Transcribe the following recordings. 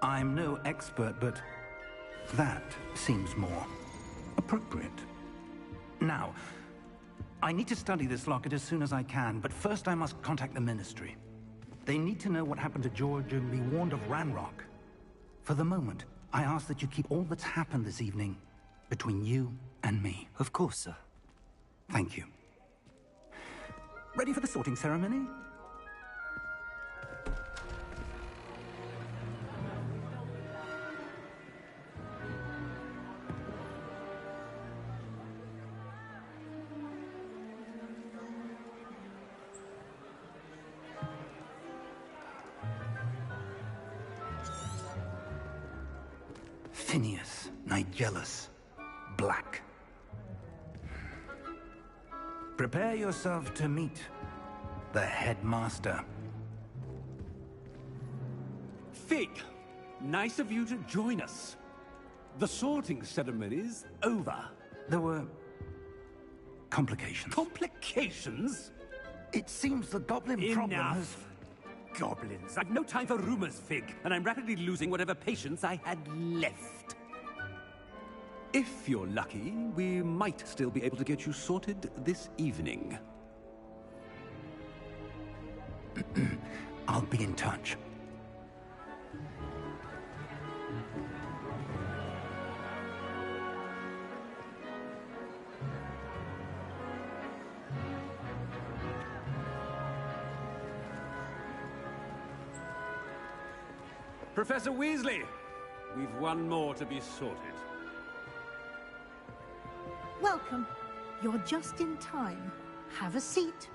I'm no expert, but that seems more appropriate. Now, I need to study this locket as soon as I can, but first I must contact the Ministry. They need to know what happened to George and be warned of Ranrock. For the moment, I ask that you keep all that's happened this evening between you and me. Of course, sir. Thank you. Ready for the sorting ceremony? Phineas, Nigellus, Black. Prepare yourself to meet the headmaster. Fig, nice of you to join us. The sorting ceremony's over. There were complications. Complications? It seems the goblin problem has... Enough! Goblins. I've no time for rumors, Fig, and I'm rapidly losing whatever patience I had left. If you're lucky, we might still be able to get you sorted this evening. I'll be in touch. Professor Weasley, we've one more to be sorted. Welcome. You're just in time. Have a seat.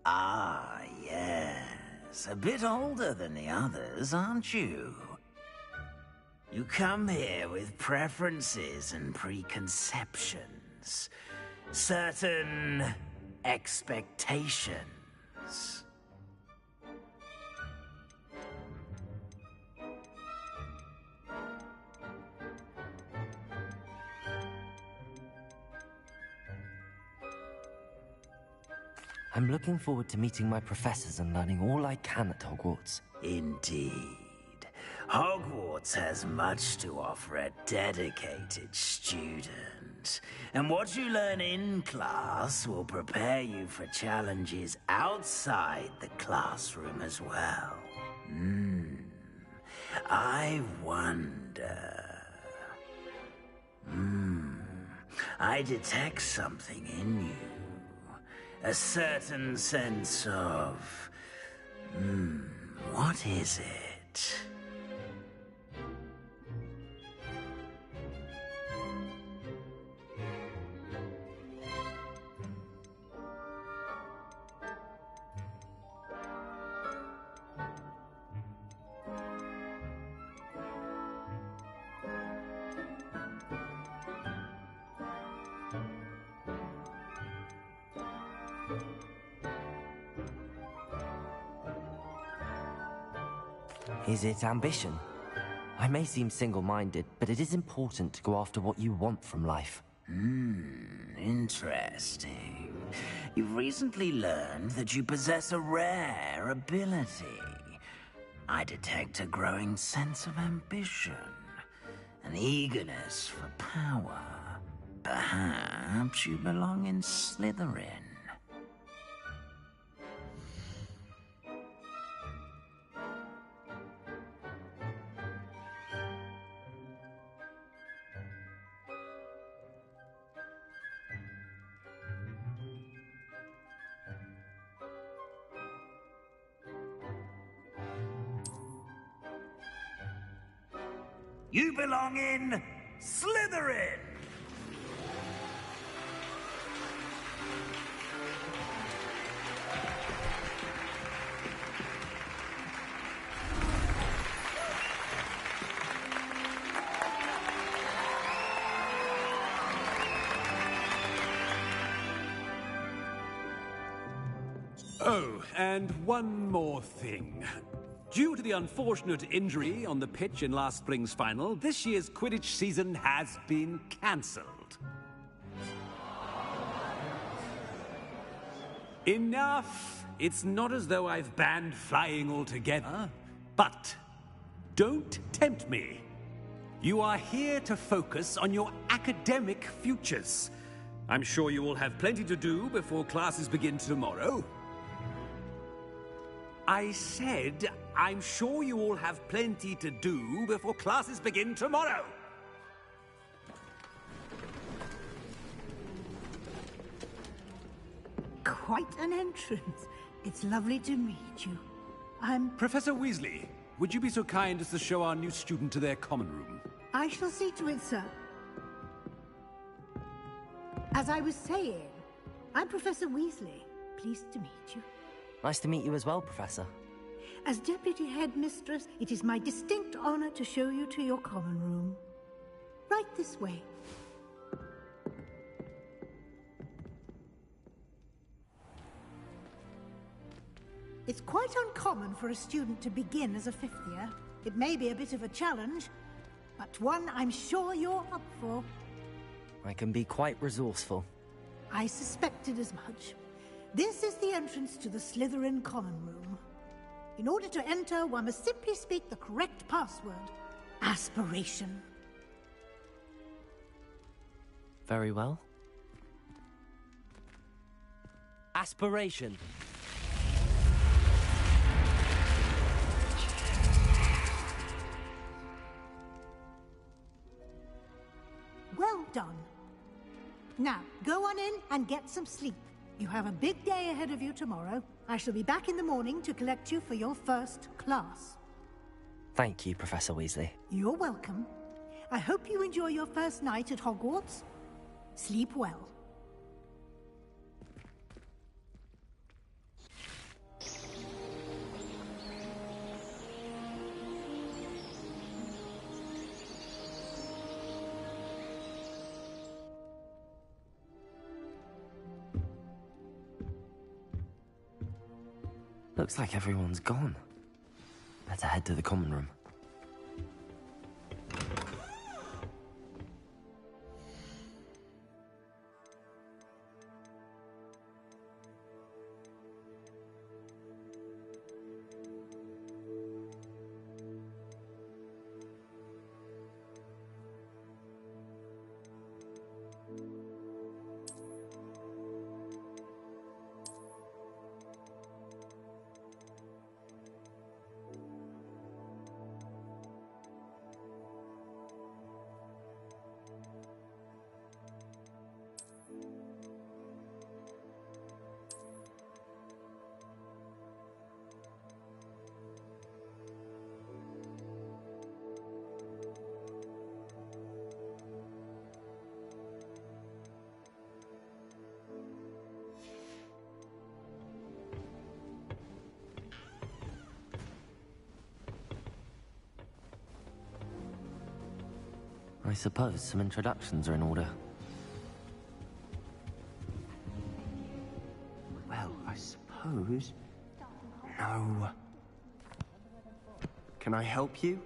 Ah, yes. A bit older than the others, aren't you? You come here with preferences and preconceptions. Certain expectations. I'm looking forward to meeting my professors and learning all I can at Hogwarts. Indeed. Hogwarts has much to offer a dedicated student. And what you learn in class will prepare you for challenges outside the classroom as well. I wonder... I detect something in you. A certain sense of... what is it? Is it ambition? I may seem single-minded, but it is important to go after what you want from life. Interesting. You've recently learned that you possess a rare ability. I detect a growing sense of ambition, an eagerness for power. Perhaps you belong in Slytherin. You belong in Slytherin! Oh, and one more thing. Due to the unfortunate injury on the pitch in last spring's final, this year's Quidditch season has been cancelled. Enough! It's not as though I've banned flying altogether, but don't tempt me. You are here to focus on your academic futures. I'm sure you will have plenty to do before classes begin tomorrow. I said, I'm sure you all have plenty to do before classes begin tomorrow. Quite an entrance. It's lovely to meet you. I'm... Professor Weasley, would you be so kind as to show our new student to their common room? I shall see to it, sir. As I was saying, I'm Professor Weasley. Pleased to meet you. Nice to meet you as well, Professor. As Deputy Headmistress, it is my distinct honor to show you to your common room. Right this way. It's quite uncommon for a student to begin as a fifth year. It may be a bit of a challenge, but one I'm sure you're up for. I can be quite resourceful. I suspected as much. This is the entrance to the Slytherin common room. In order to enter, one must simply speak the correct password. Aspiration. Very well. Aspiration. Well done. Now, go on in and get some sleep. You have a big day ahead of you tomorrow. I shall be back in the morning to collect you for your first class. Thank you, Professor Weasley. You're welcome. I hope you enjoy your first night at Hogwarts. Sleep well. Looks like everyone's gone. Better head to the common room. I suppose some introductions are in order. Well, I suppose... No. Can I help you?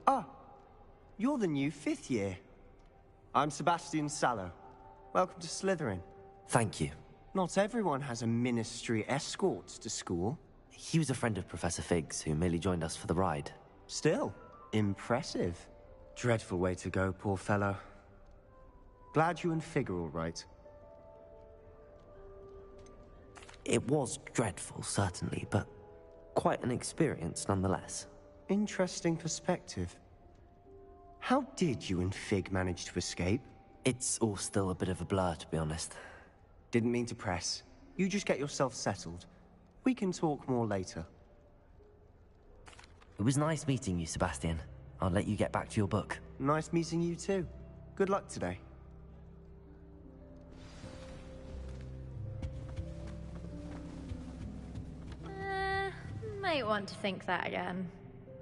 Ah, you're the new fifth year. I'm Sebastian Sallow. Welcome to Slytherin. Thank you. Not everyone has a ministry escort to school. He was a friend of Professor Fig's who merely joined us for the ride. Still, impressive. Dreadful way to go, poor fellow. Glad you and Fig are all right. It was dreadful, certainly, but quite an experience nonetheless. Interesting perspective. How did you and Fig manage to escape? It's all still a bit of a blur, to be honest. Didn't mean to press. You just get yourself settled. We can talk more later. It was nice meeting you, Sebastian. I'll let you get back to your book. Nice meeting you too. Good luck today. Might want to think that again.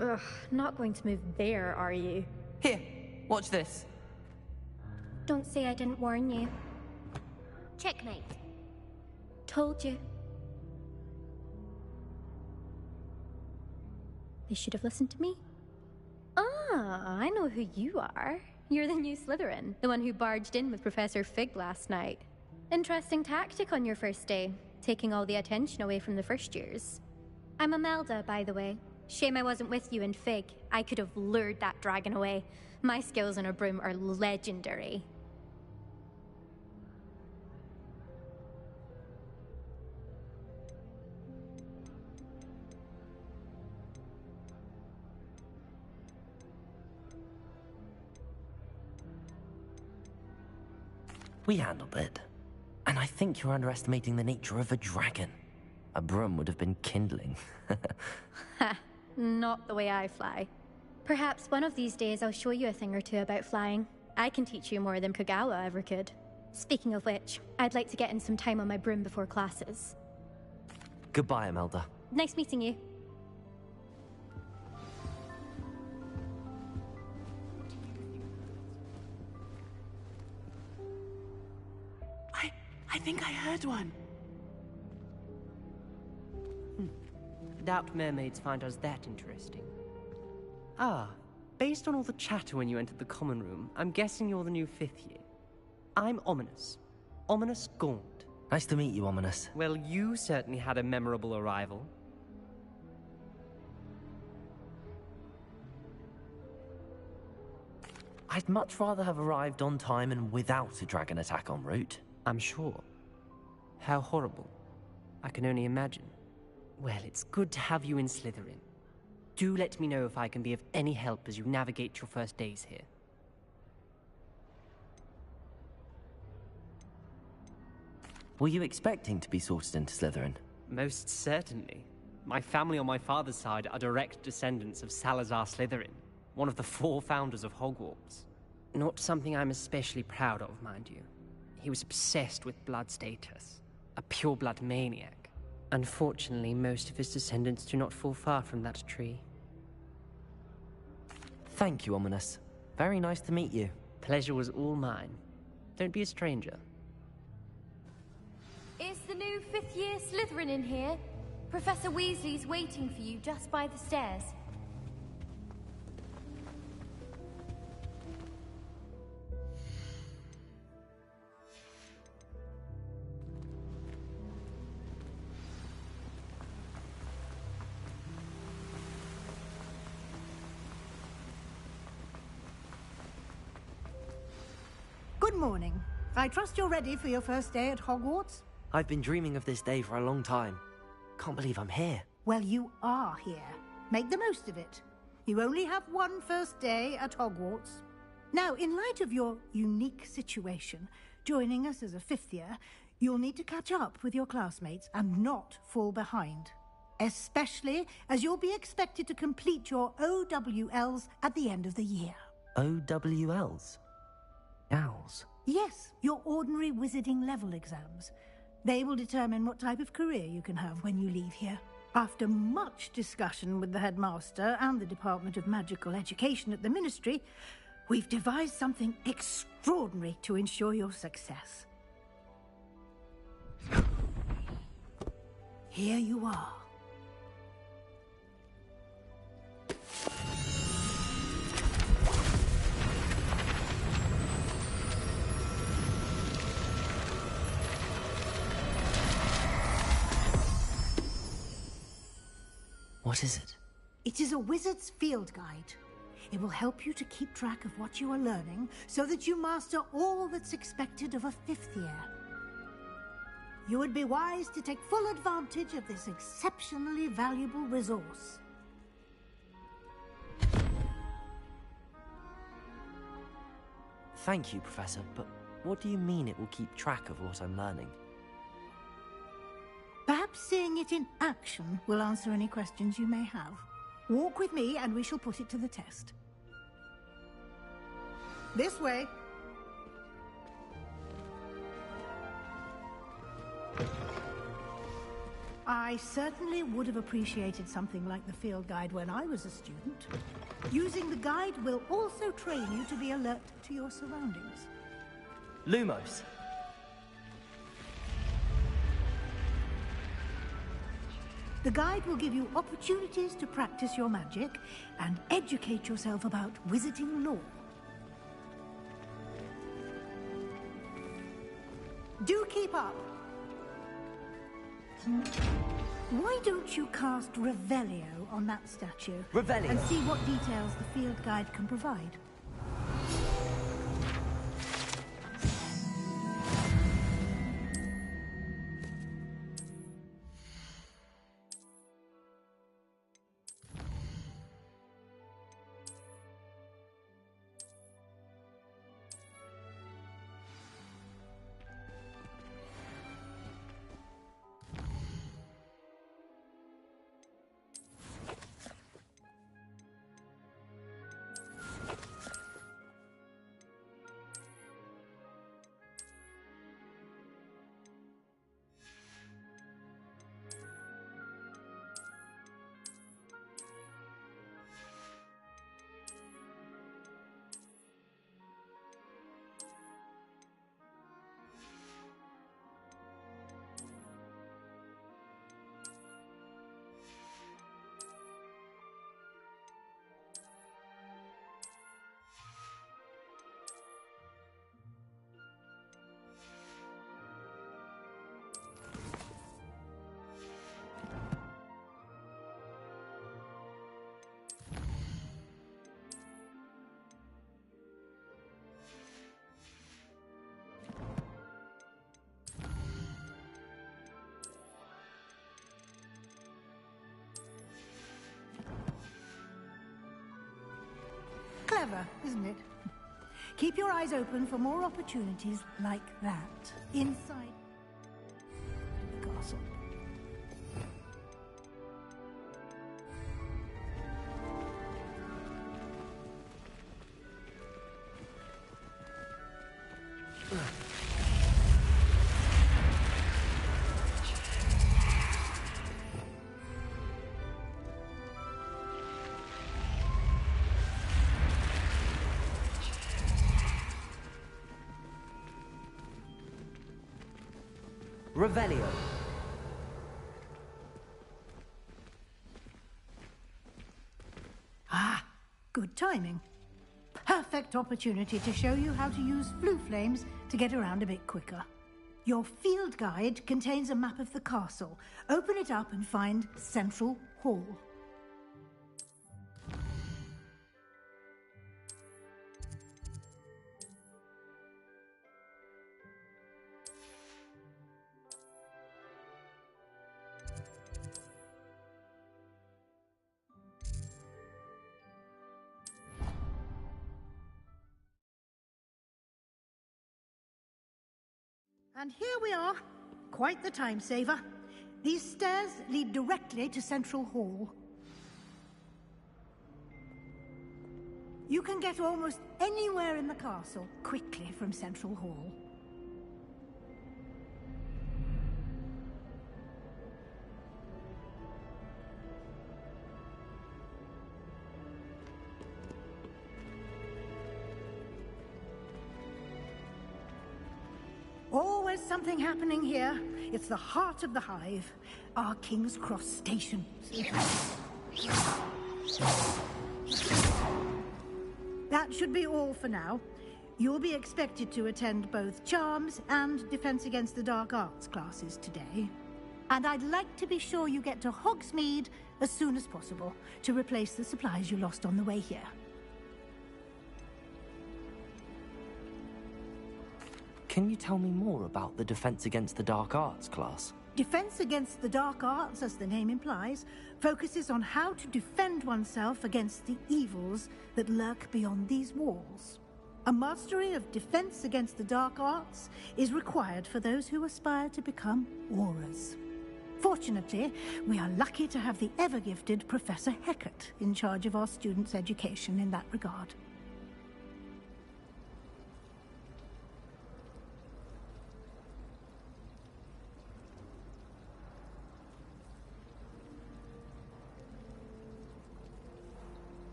Ugh, not going to move there, are you? Here, watch this. Don't say I didn't warn you. Checkmate. Told you. They should have listened to me. Ah, I know who you are. You're the new Slytherin, the one who barged in with Professor Fig last night. Interesting tactic on your first day, taking all the attention away from the first years. I'm Imelda, by the way. Shame I wasn't with you in Fig. I could have lured that dragon away. My skills on a broom are legendary. We handled it. And I think you're underestimating the nature of a dragon. A broom would have been kindling. Ha, not the way I fly. Perhaps one of these days I'll show you a thing or two about flying. I can teach you more than Kogawa ever could. Speaking of which, I'd like to get in some time on my broom before classes. Goodbye, Imelda. Nice meeting you. I think I heard one. Doubt mermaids find us that interesting. Ah, based on all the chatter when you entered the common room, I'm guessing you're the new 5th year. I'm Ominis. Ominis Gaunt. Nice to meet you, Ominis. Well, you certainly had a memorable arrival. I'd much rather have arrived on time and without a dragon attack en route. I'm sure. How horrible. I can only imagine. Well, it's good to have you in Slytherin. Do let me know if I can be of any help as you navigate your first days here. Were you expecting to be sorted into Slytherin? Most certainly. My family on my father's side are direct descendants of Salazar Slytherin, one of the 4 founders of Hogwarts. Not something I'm especially proud of, mind you. He was obsessed with blood status, a pure-blood maniac. Unfortunately, most of his descendants do not fall far from that tree. Thank you, Ominis. Very nice to meet you. Pleasure was all mine. Don't be a stranger. Is the new 5th year Slytherin in here? Professor Weasley's waiting for you just by the stairs. Good morning. I trust you're ready for your first day at Hogwarts? I've been dreaming of this day for a long time. Can't believe I'm here. Well, you are here. Make the most of it. You only have one first day at Hogwarts. Now, in light of your unique situation, joining us as a 5th year, you'll need to catch up with your classmates and not fall behind. Especially as you'll be expected to complete your OWLs at the end of the year. OWLs? Owls? Yes, your ordinary wizarding level exams. They will determine what type of career you can have when you leave here. After much discussion with the headmaster and the Department of Magical Education at the Ministry, we've devised something extraordinary to ensure your success. Here you are. What is it? It is a wizard's field guide. It will help you to keep track of what you are learning so that you master all that's expected of a 5th year. You would be wise to take full advantage of this exceptionally valuable resource. Thank you, Professor, but what do you mean it will keep track of what I'm learning? Perhaps seeing it in action will answer any questions you may have. Walk with me and we shall put it to the test. This way. I certainly would have appreciated something like the field guide when I was a student. Using the guide will also train you to be alert to your surroundings. The guide will give you opportunities to practice your magic and educate yourself about wizarding lore. Do keep up. Why don't you cast Revelio on that statue? Revelio? And see what details the field guide can provide. Clever, isn't it? Keep your eyes open for more opportunities like that inside the castle. Revelio. Ah, good timing. Perfect opportunity to show you how to use flue flames to get around a bit quicker. Your field guide contains a map of the castle. Open it up and find Central Hall. And here we are. Quite the time saver. These stairs lead directly to Central Hall. You can get almost anywhere in the castle quickly from Central Hall. Always something happening here. It's the heart of the hive, our King's Cross station. That should be all for now. You'll be expected to attend both Charms and Defense Against the Dark Arts classes today. And I'd like to be sure you get to Hogsmeade as soon as possible to replace the supplies you lost on the way here. Can you tell me more about the Defense Against the Dark Arts class? Defense Against the Dark Arts, as the name implies, focuses on how to defend oneself against the evils that lurk beyond these walls. A mastery of Defense Against the Dark Arts is required for those who aspire to become Aurors. Fortunately, we are lucky to have the ever-gifted Professor Hecat in charge of our students' education in that regard.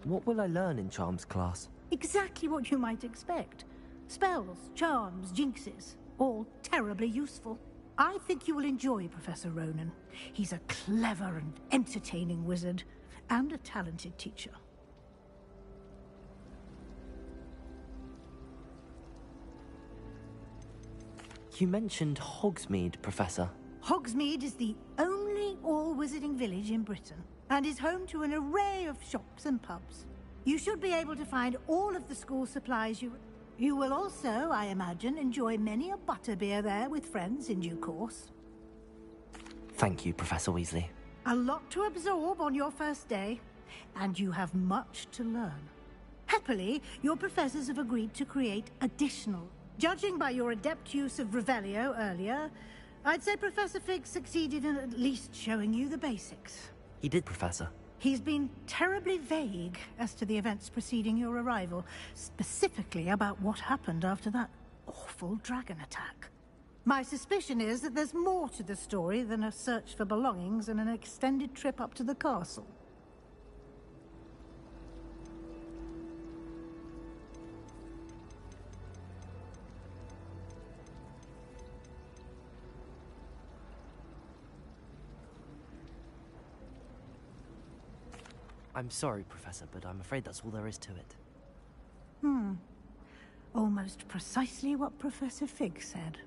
What will I learn in Charms class? Exactly what you might expect. Spells, charms, jinxes, all terribly useful. I think you will enjoy Professor Ronen. He's a clever and entertaining wizard, and a talented teacher. You mentioned Hogsmeade, Professor. Hogsmeade is the only all-wizarding village in Britain, and is home to an array of shops and pubs. You should be able to find all of the school supplies you will also, I imagine, enjoy many a butterbeer there with friends in due course. Thank you, Professor Weasley. A lot to absorb on your first day, and you have much to learn. Happily, your professors have agreed to create additional. Judging by your adept use of Revelio earlier, I'd say Professor Fig succeeded in at least showing you the basics. He did, Professor. He's been terribly vague as to the events preceding your arrival, specifically about what happened after that awful dragon attack. My suspicion is that there's more to the story than a search for belongings and an extended trip up to the castle. I'm sorry, Professor, but I'm afraid that's all there is to it. Almost precisely what Professor Fig said.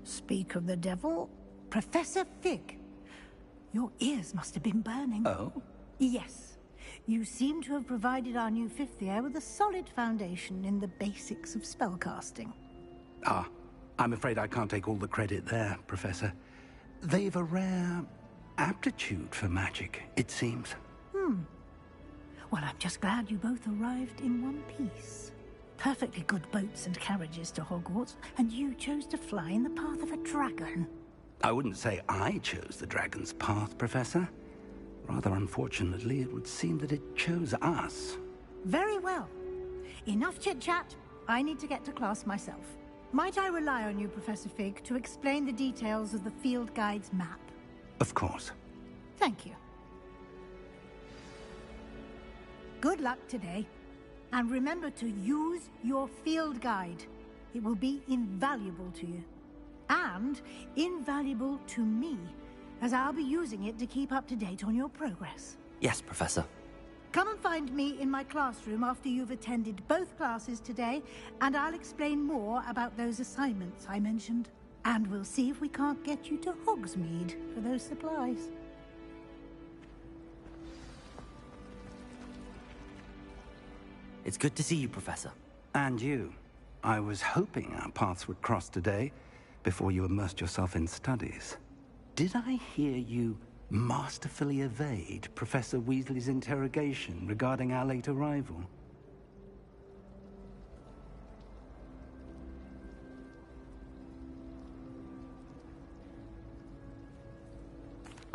Speak of the devil, Professor Fig. Your ears must have been burning. Oh? Yes. You seem to have provided our new fifth year with a solid foundation in the basics of spellcasting. Ah, I'm afraid I can't take all the credit there, Professor. They've a rare aptitude for magic, it seems. Well, I'm just glad you both arrived in one piece. Perfectly good boats and carriages to Hogwarts, and you chose to fly in the path of a dragon. I wouldn't say I chose the dragon's path, Professor. Rather unfortunately, it would seem that it chose us. Very well. Enough chit-chat. I need to get to class myself. Might I rely on you, Professor Fig, to explain the details of the field guide's map? Of course. Thank you. Good luck today. And remember to use your field guide. It will be invaluable to you. And invaluable to me, as I'll be using it to keep up to date on your progress. Yes, Professor. Come and find me in my classroom after you've attended both classes today, and I'll explain more about those assignments I mentioned. And we'll see if we can't get you to Hogsmeade for those supplies. It's good to see you, Professor. And you. I was hoping our paths would cross today, before you immersed yourself in studies. Did I hear you masterfully evade Professor Weasley's interrogation regarding our late arrival?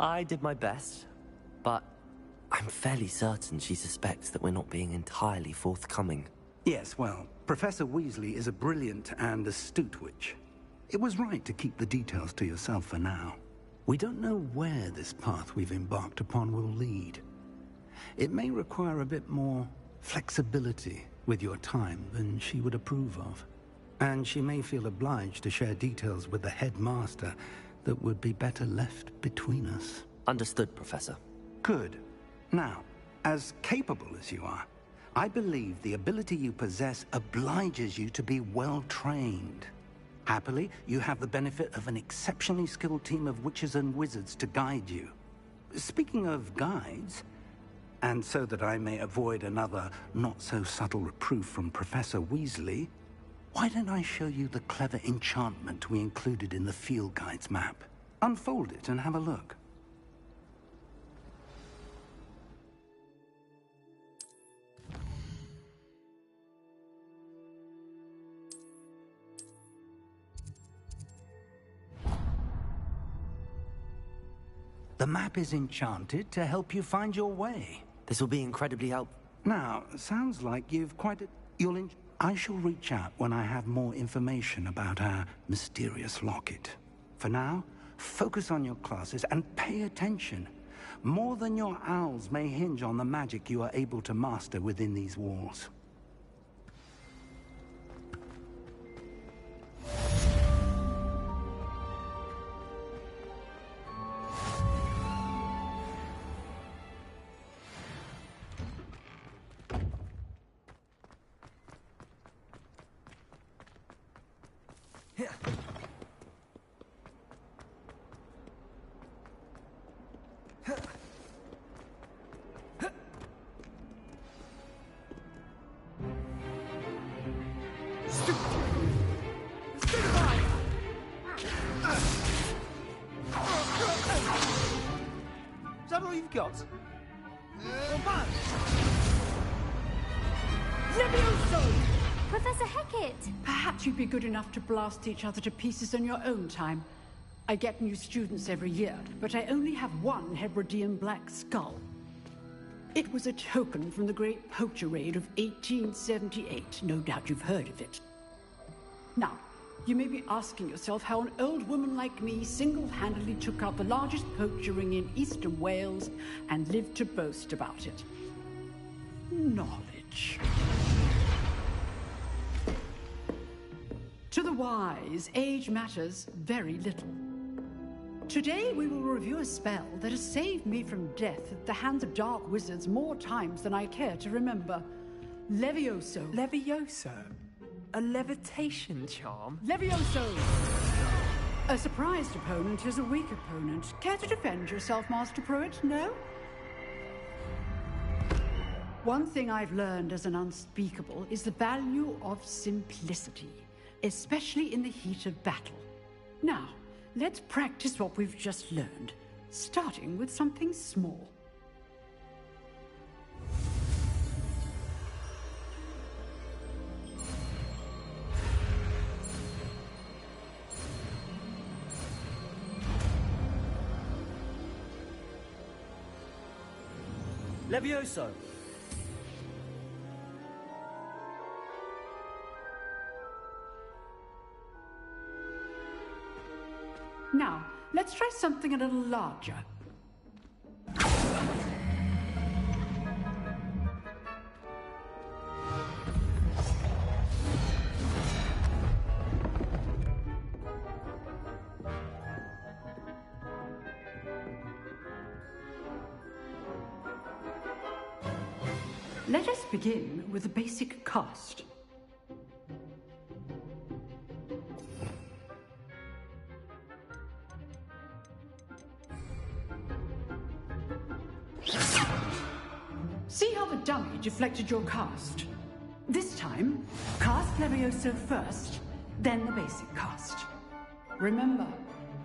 I did my best, but I'm fairly certain she suspects that we're not being entirely forthcoming. Yes, well, Professor Weasley is a brilliant and astute witch. It was right to keep the details to yourself for now. We don't know where this path we've embarked upon will lead. It may require a bit more flexibility with your time than she would approve of. And she may feel obliged to share details with the headmaster that would be better left between us. Understood, Professor. Good. Now, as capable as you are, I believe the ability you possess obliges you to be well-trained. Happily, you have the benefit of an exceptionally skilled team of witches and wizards to guide you. Speaking of guides, and so that I may avoid another not-so-subtle reproof from Professor Weasley, why don't I show you the clever enchantment we included in the field guide's map? Unfold it and have a look. The map is enchanted to help you find your way. This will be incredibly helpful. Now, sounds like you've I shall reach out when I have more information about our mysterious locket. For now, focus on your classes and pay attention. More than your owls may hinge on the magic you are able to master within these walls. Is that all you've got? Levioso! Professor Hecat! Perhaps you'd be good enough to blast each other to pieces on your own time. I get new students every year, but I only have one Hebridean black skull. It was a token from the Great Poacher Raid of 1878. No doubt you've heard of it. Now, you may be asking yourself how an old woman like me single-handedly took out the largest poacher ring in eastern Wales and lived to boast about it. Knowledge. To the wise, age matters very little. Today we will review a spell that has saved me from death at the hands of dark wizards more times than I care to remember. Levioso. Levioso? A levitation charm? Levioso! A surprised opponent is a weak opponent. Care to defend yourself, Master Pruitt? No? One thing I've learned as an unspeakable is the value of simplicity, especially in the heat of battle. Now, let's practice what we've just learned, starting with something small. Levioso! Now, let's try something a little larger. Let us begin with the basic cast. See how the dummy deflected your cast? This time, cast Levioso first, then the basic cast. Remember,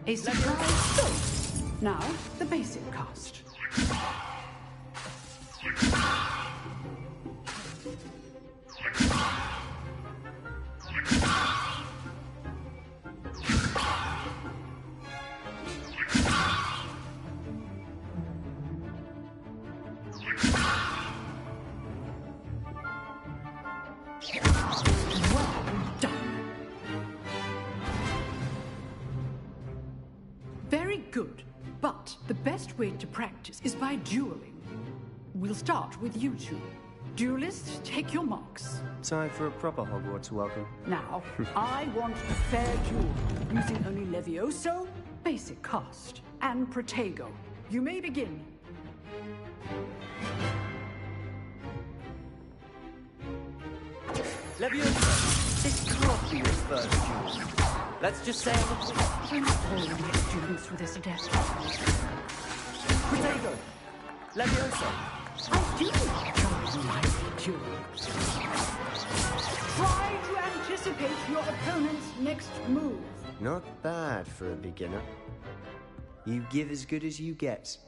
a surprise. Now, the basic cast. Very good, but the best way to practice is by dueling. We'll start with you two. Duelists, take your marks. Time for a proper Hogwarts welcome. Now, I want a fair duel, using only Levioso, basic cast, and Protego. You may begin. Levioso! This can't be your first duel. Let's just say I'm not holding the students for this adept. Protego! Levioso! I do like duels. Try to anticipate your opponent's next move. Not bad for a beginner. You give as good as you get.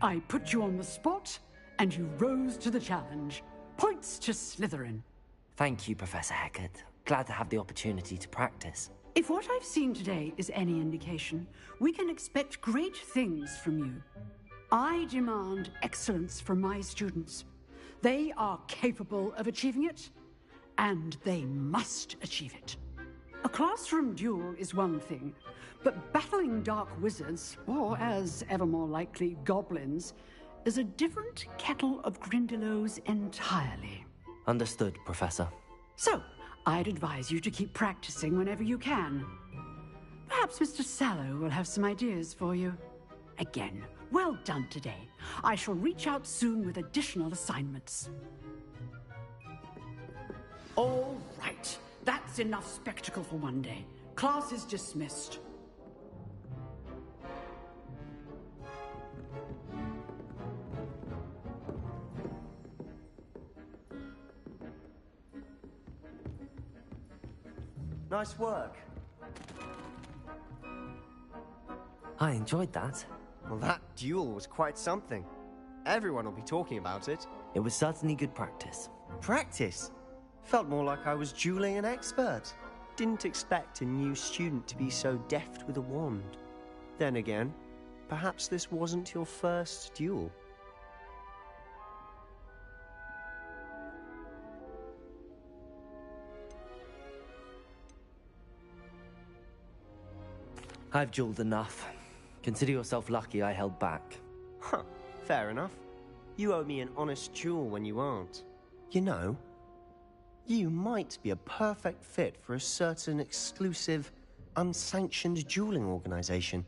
I put you on the spot, and you rose to the challenge. Points to Slytherin. Thank you, Professor Hecat. Glad to have the opportunity to practice. If what I've seen today is any indication, we can expect great things from you. I demand excellence from my students. They are capable of achieving it, and they must achieve it. A classroom duel is one thing, but battling dark wizards, or as ever more likely, goblins, is a different kettle of Grindylows entirely. Understood, Professor. So, I'd advise you to keep practicing whenever you can. Perhaps Mr. Sallow will have some ideas for you. Again, Well done today. I shall reach out soon with additional assignments. All right. That's enough spectacle for one day. Class is dismissed. Nice work. I enjoyed that. Well, that duel was quite something. Everyone will be talking about it. It was certainly good practice. Practice? Felt more like I was dueling an expert. Didn't expect a new student to be so deft with a wand. Then again, perhaps this wasn't your first duel. I've dueled enough. Consider yourself lucky I held back. Huh, fair enough. You owe me an honest duel when you aren't. You know, you might be a perfect fit for a certain exclusive, unsanctioned dueling organization.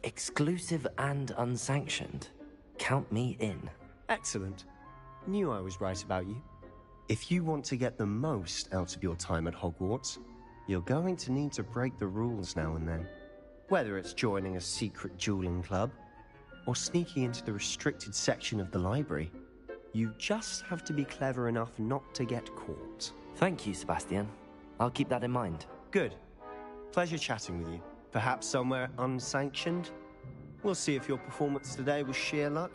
Exclusive and unsanctioned? Count me in. Excellent. Knew I was right about you. If you want to get the most out of your time at Hogwarts, you're going to need to break the rules now and then. Whether it's joining a secret dueling club, or sneaking into the restricted section of the library, you just have to be clever enough not to get caught. Thank you, Sebastian. I'll keep that in mind. Good. Pleasure chatting with you. Perhaps somewhere unsanctioned? We'll see if your performance today was sheer luck,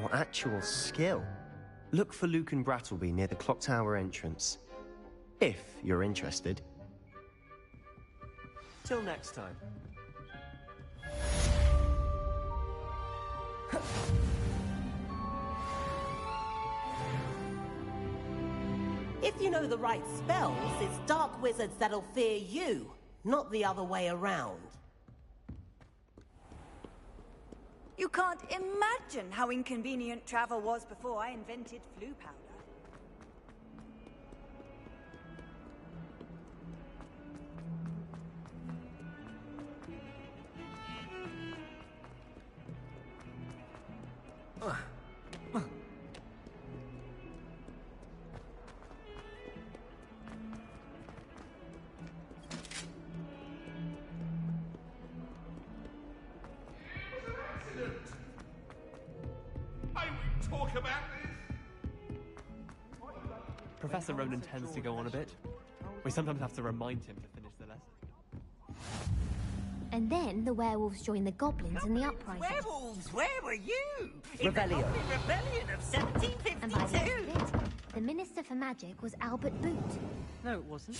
or actual skill. Look for Lucan Brattleby near the Clock Tower entrance. If you're interested. Till next time. If you know the right spells, it's dark wizards that'll fear you, not the other way around. You can't imagine how inconvenient travel was before I invented flu powder. Professor Ronan tends to go on a bit. We sometimes have to remind him to finish the lesson. And then the werewolves joined the goblins in the uprising. Werewolves, where were you? Rebellion. In the Goblin Rebellion of And by the end 1752. of it, the Minister for Magic was Albert Boot. No, it wasn't.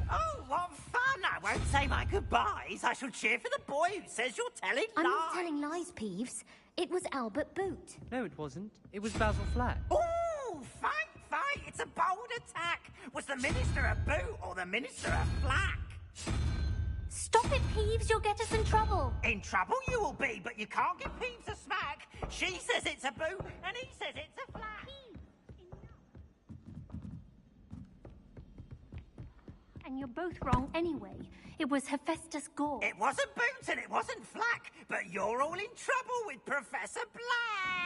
Oh, what fun! I won't say my goodbyes. I shall cheer for the boy who says you're telling I'm lies. not telling lies, Peeves. It was Albert Boot. No, it wasn't. It was Basil Flack. Oh, fight! It's a bold attack. Was the Minister a boot or the Minister a flack? Stop it, Peeves. You'll get us in trouble. In trouble you will be, but you can't give Peeves a smack. She says it's a boot, and he says it's a flack. And you're both wrong anyway. It was Hephaestus Gore. It wasn't boot and it wasn't flack, but you're all in trouble with Professor Black.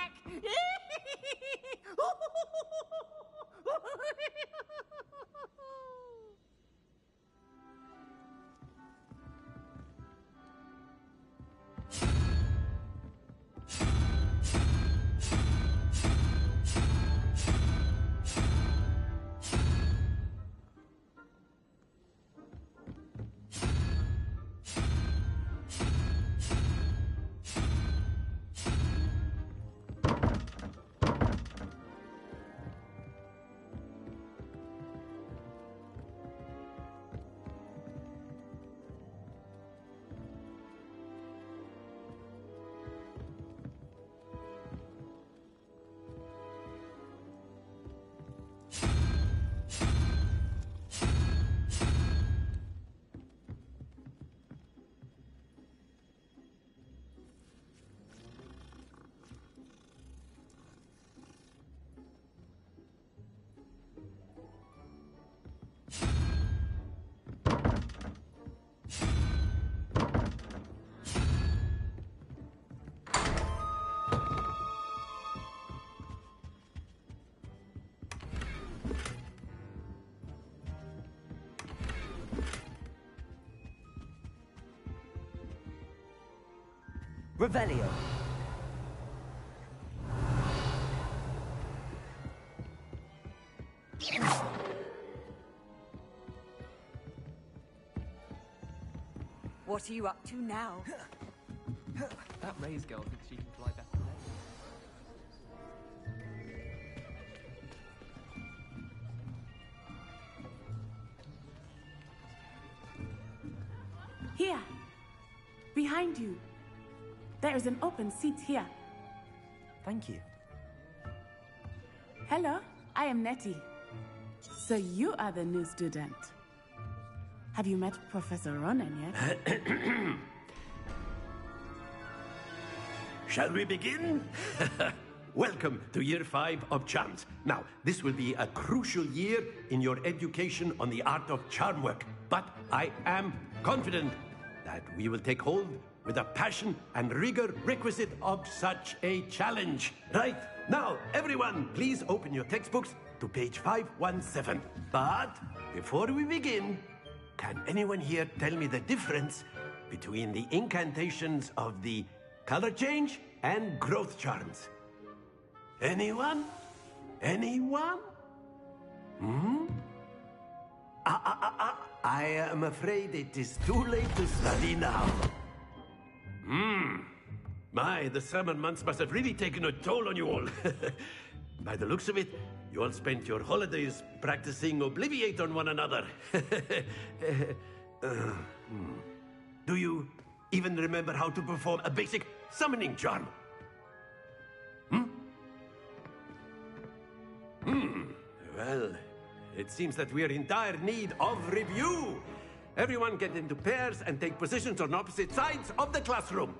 Revelio. What are you up to now? That Ray's girl thinks she can fly better than anyone. Here. Behind you. There is an open seat here. Thank you. Hello, I am Nettie. So you are the new student. Have you met Professor Ronen yet? Shall we begin? Welcome to Year 5 of Charms. Now, this will be a crucial year in your education on the art of charm work, but I am confident that we will take hold with the passion and rigor requisite of such a challenge. Right, now, everyone, please open your textbooks to page 517. But before we begin, can anyone here tell me the difference between the incantations of the color change and growth charms? Anyone? Anyone? I am afraid it is too late to study now. My, the summer months must have really taken a toll on you all. By the looks of it, you all spent your holidays practicing Obliviate on one another. Do you even remember how to perform a basic summoning charm? Well, it seems that we are in dire need of review. Everyone get into pairs and take positions on opposite sides of the classroom.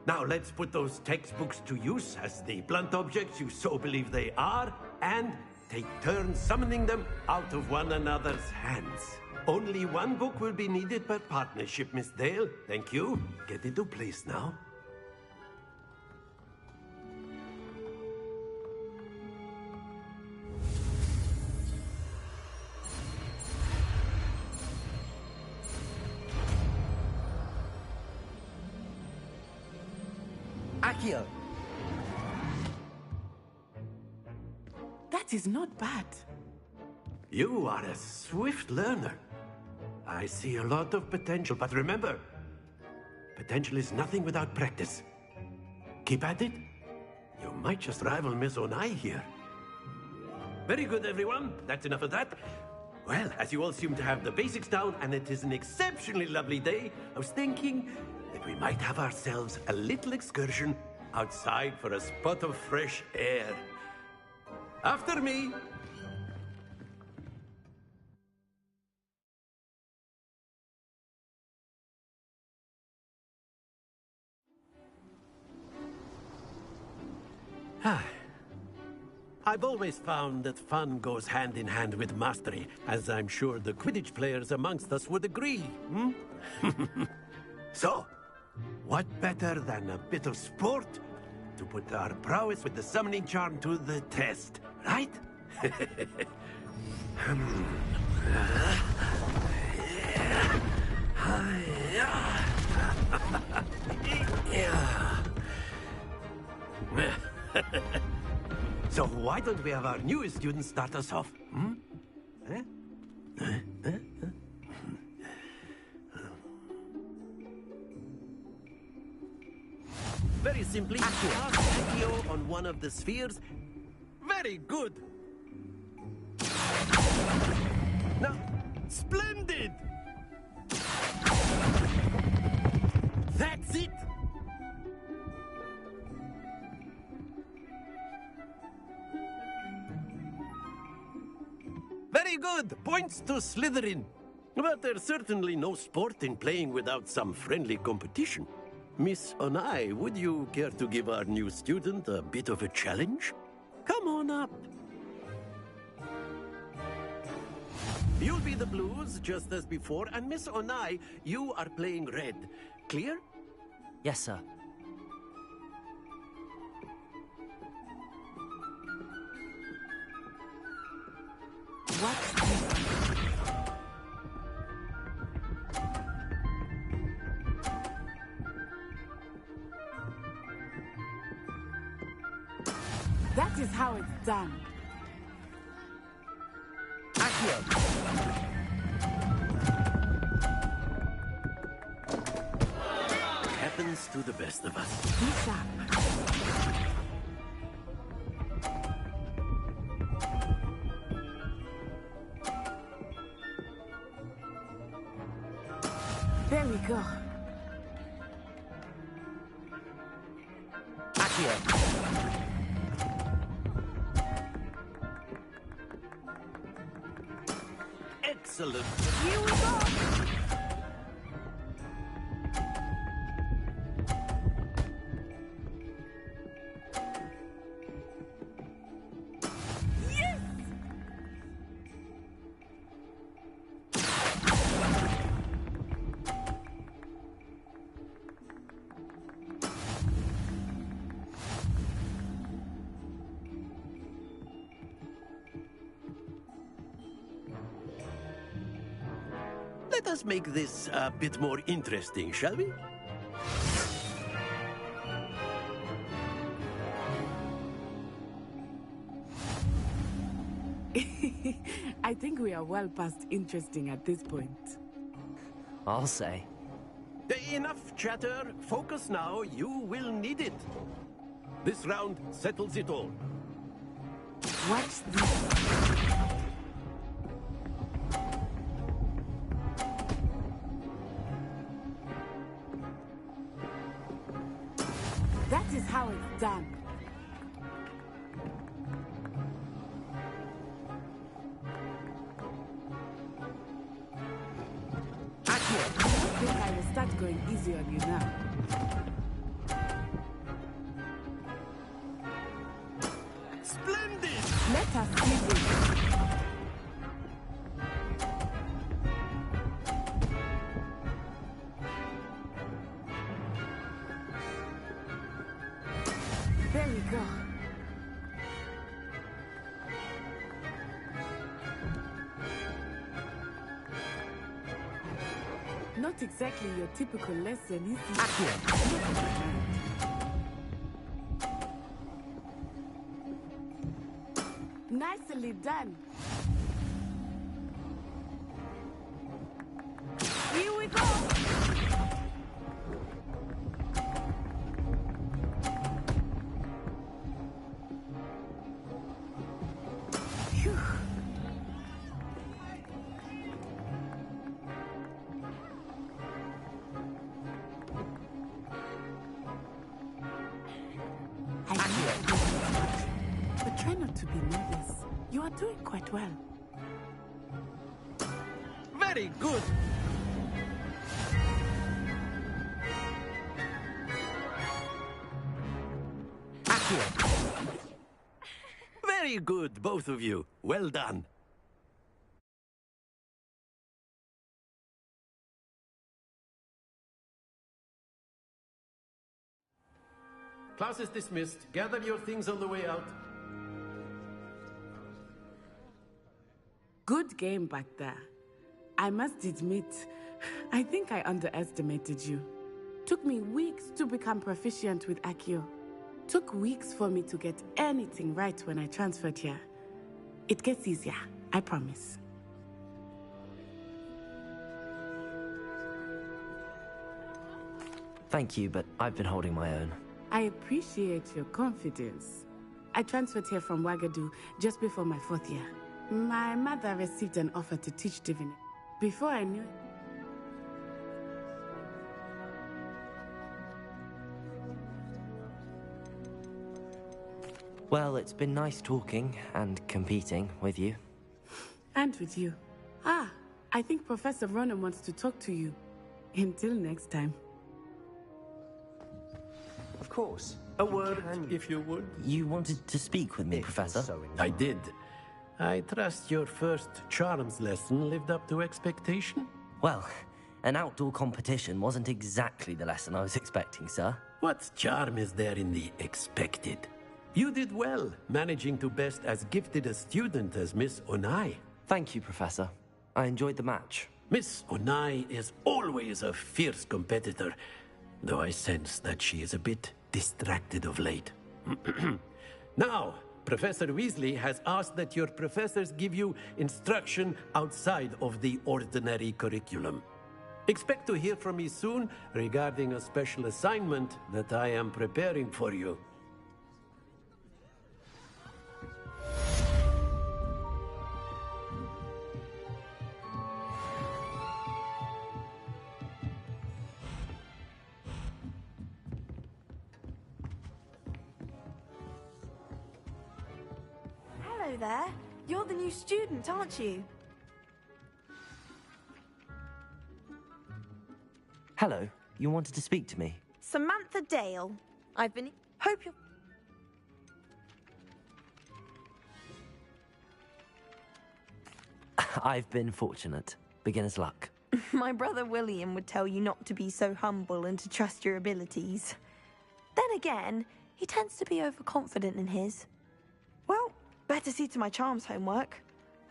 Now let's put those textbooks to use as the blunt objects you so believe they are, and take turns summoning them out of one another's hands. Only one book will be needed per partnership, Miss Dale. Thank you. Get into place now. Accio. That is not bad. You are a swift learner. I see a lot of potential, but remember, potential is nothing without practice. Keep at it. You might just rival Miss Onai here. Very good, everyone. That's enough of that. Well, as you all seem to have the basics down, and it is an exceptionally lovely day, I was thinking that we might have ourselves a little excursion outside for a spot of fresh air. After me. I've always found that fun goes hand in hand with mastery, as I'm sure the Quidditch players amongst us would agree. So, what better than a bit of sport to put our prowess with the summoning charm to the test, right? So why don't we have our newest student start us off? Very simply, cast Accio on one of the spheres. Very good. Now, splendid! That's it! Very good! Points to Slytherin. But there's certainly no sport in playing without some friendly competition. Miss Onai, would you care to give our new student a bit of a challenge? Come on up. You'll be the blues, just as before, and Miss Onai, you are playing red. Clear? Yes, sir. it's done. Happens to the best of us. There we go. Excellent. Here we go. Let us make this a bit more interesting, shall we? I think we are well past interesting at this point. I'll say. Enough chatter. Focus now. You will need it. This round settles it all. Watch this. That is how it's done. I think I will start going easy on you now. Splendid! Let us see this. There we go. Not exactly your typical lesson, is it? Nicely done. Here we go. Phew. I know, but try not to be nervous. You are doing quite well. Very good. Very good, both of you. Well done. Class is dismissed. Gather your things on the way out. Good game back there. I must admit, I think I underestimated you. Took me weeks to become proficient with Accio. Took weeks for me to get anything right when I transferred here. It gets easier, I promise. Thank you, but I've been holding my own. I appreciate your confidence. I transferred here from Wagadu just before my 4th year. My mother received an offer to teach divinity. Before I knew it, Well, it's been nice talking and competing with you. and with you. Ah, I think Professor Ronen wants to talk to you. Until next time. Of course. A word, if you would. You wanted to speak with me, Professor? I did. I trust your first charms lesson lived up to expectation? Well, an outdoor competition wasn't exactly the lesson I was expecting, sir. What charm is there in the expected? You did well, managing to best as gifted a student as Miss Onai. Thank you, Professor. I enjoyed the match. Miss Onai is always a fierce competitor, though I sense that she is a bit distracted of late. Now, Professor Weasley has asked that your professors give you instruction outside of the ordinary curriculum. Expect to hear from me soon regarding a special assignment that I am preparing for you. Hello there. You're the new student, aren't you? Hello, you wanted to speak to me? Samantha Dale. I've been... Hope you're... I've been fortunate. Beginner's luck. My brother William would tell you not to be so humble and to trust your abilities. Then again, he tends to be overconfident in his. Well, better see to my charms homework.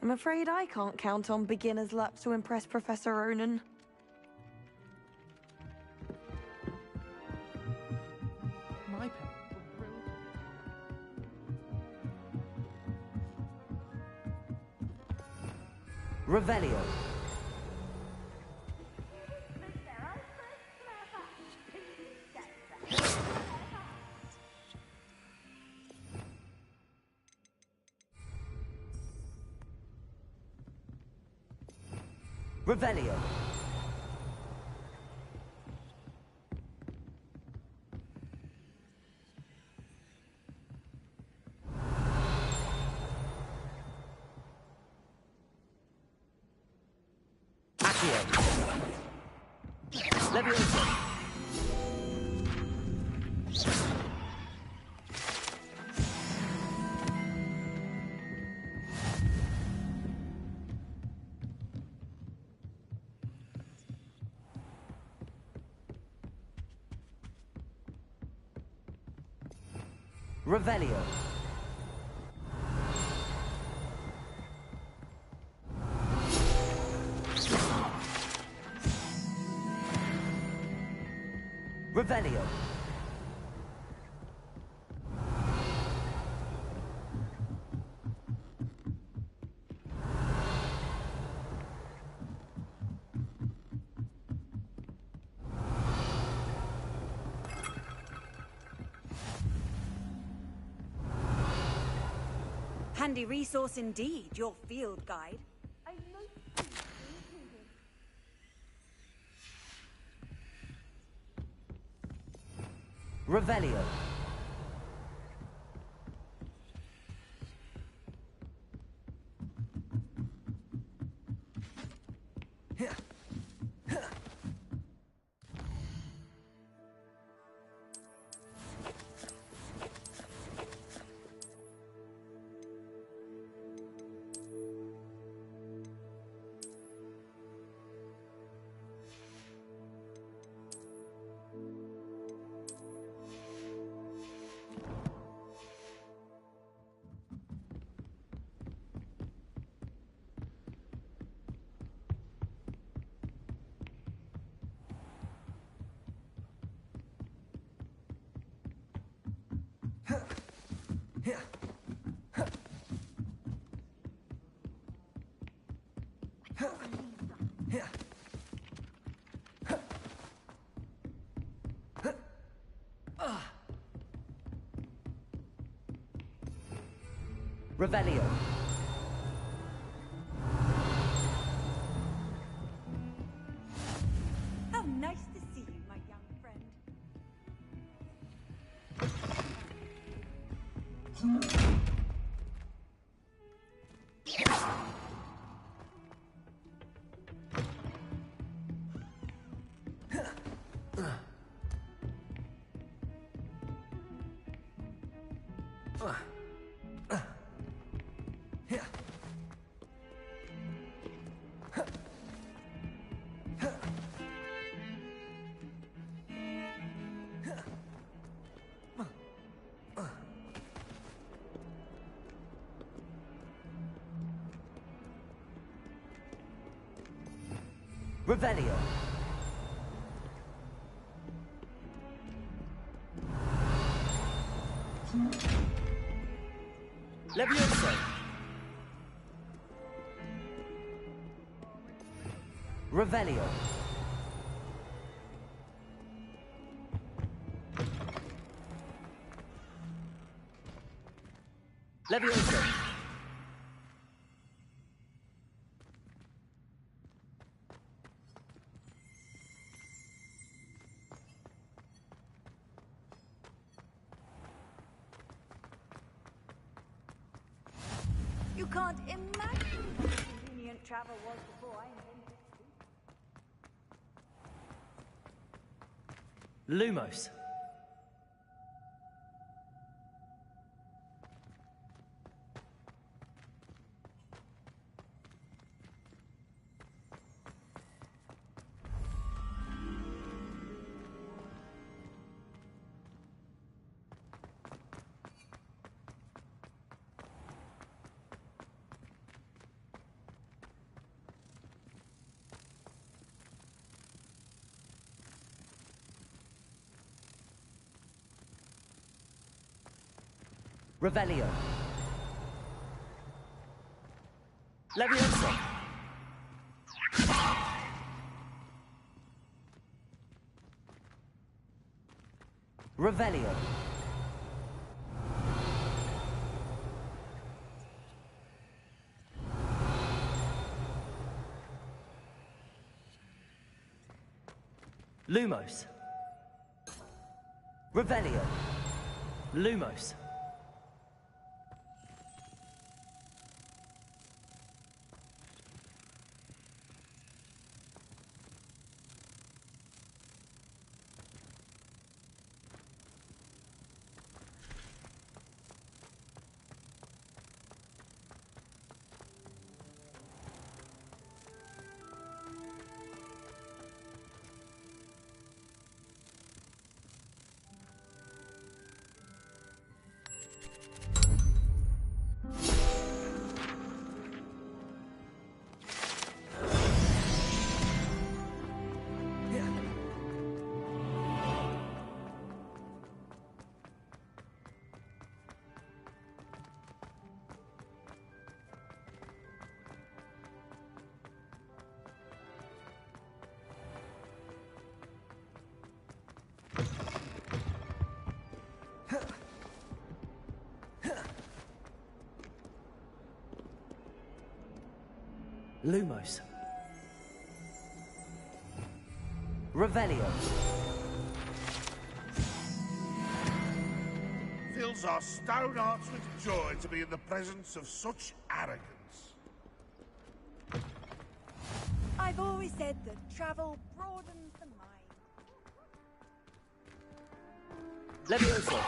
I'm afraid I can't count on beginner's luck to impress Professor Ronen. My Revelio. Revelio. Leviosa. Revelio. Revelio. Handy resource indeed, your field guide. Revelio. Revelio. How nice to see you, my young friend. Revelio. Levioso! Revelio! Levioso! You can't imagine how convenient travel was before I invented it. Lumos! Revelio. Levioso. Revelio. Lumos. Revelio. Lumos. Lumos. Revelio. Fills our stout hearts with joy to be in the presence of such arrogance. I've always said that travel broadens the mind. Levioso.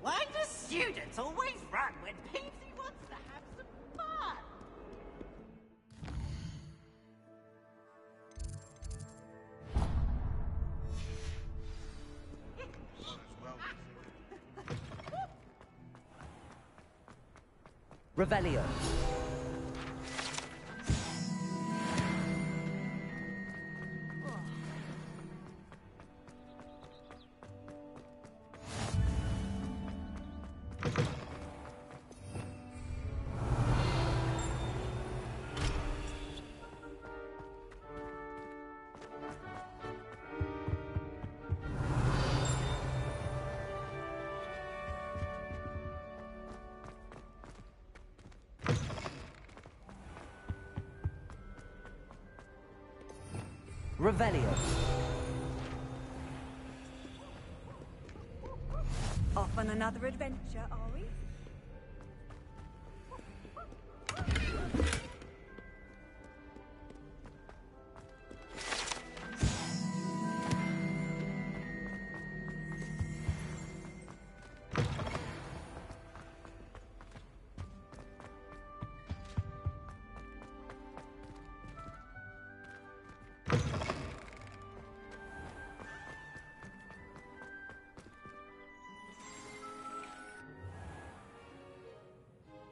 Why do students always run when Pansy wants to have some fun? Revelio. Revelio. Off on another adventure, are we?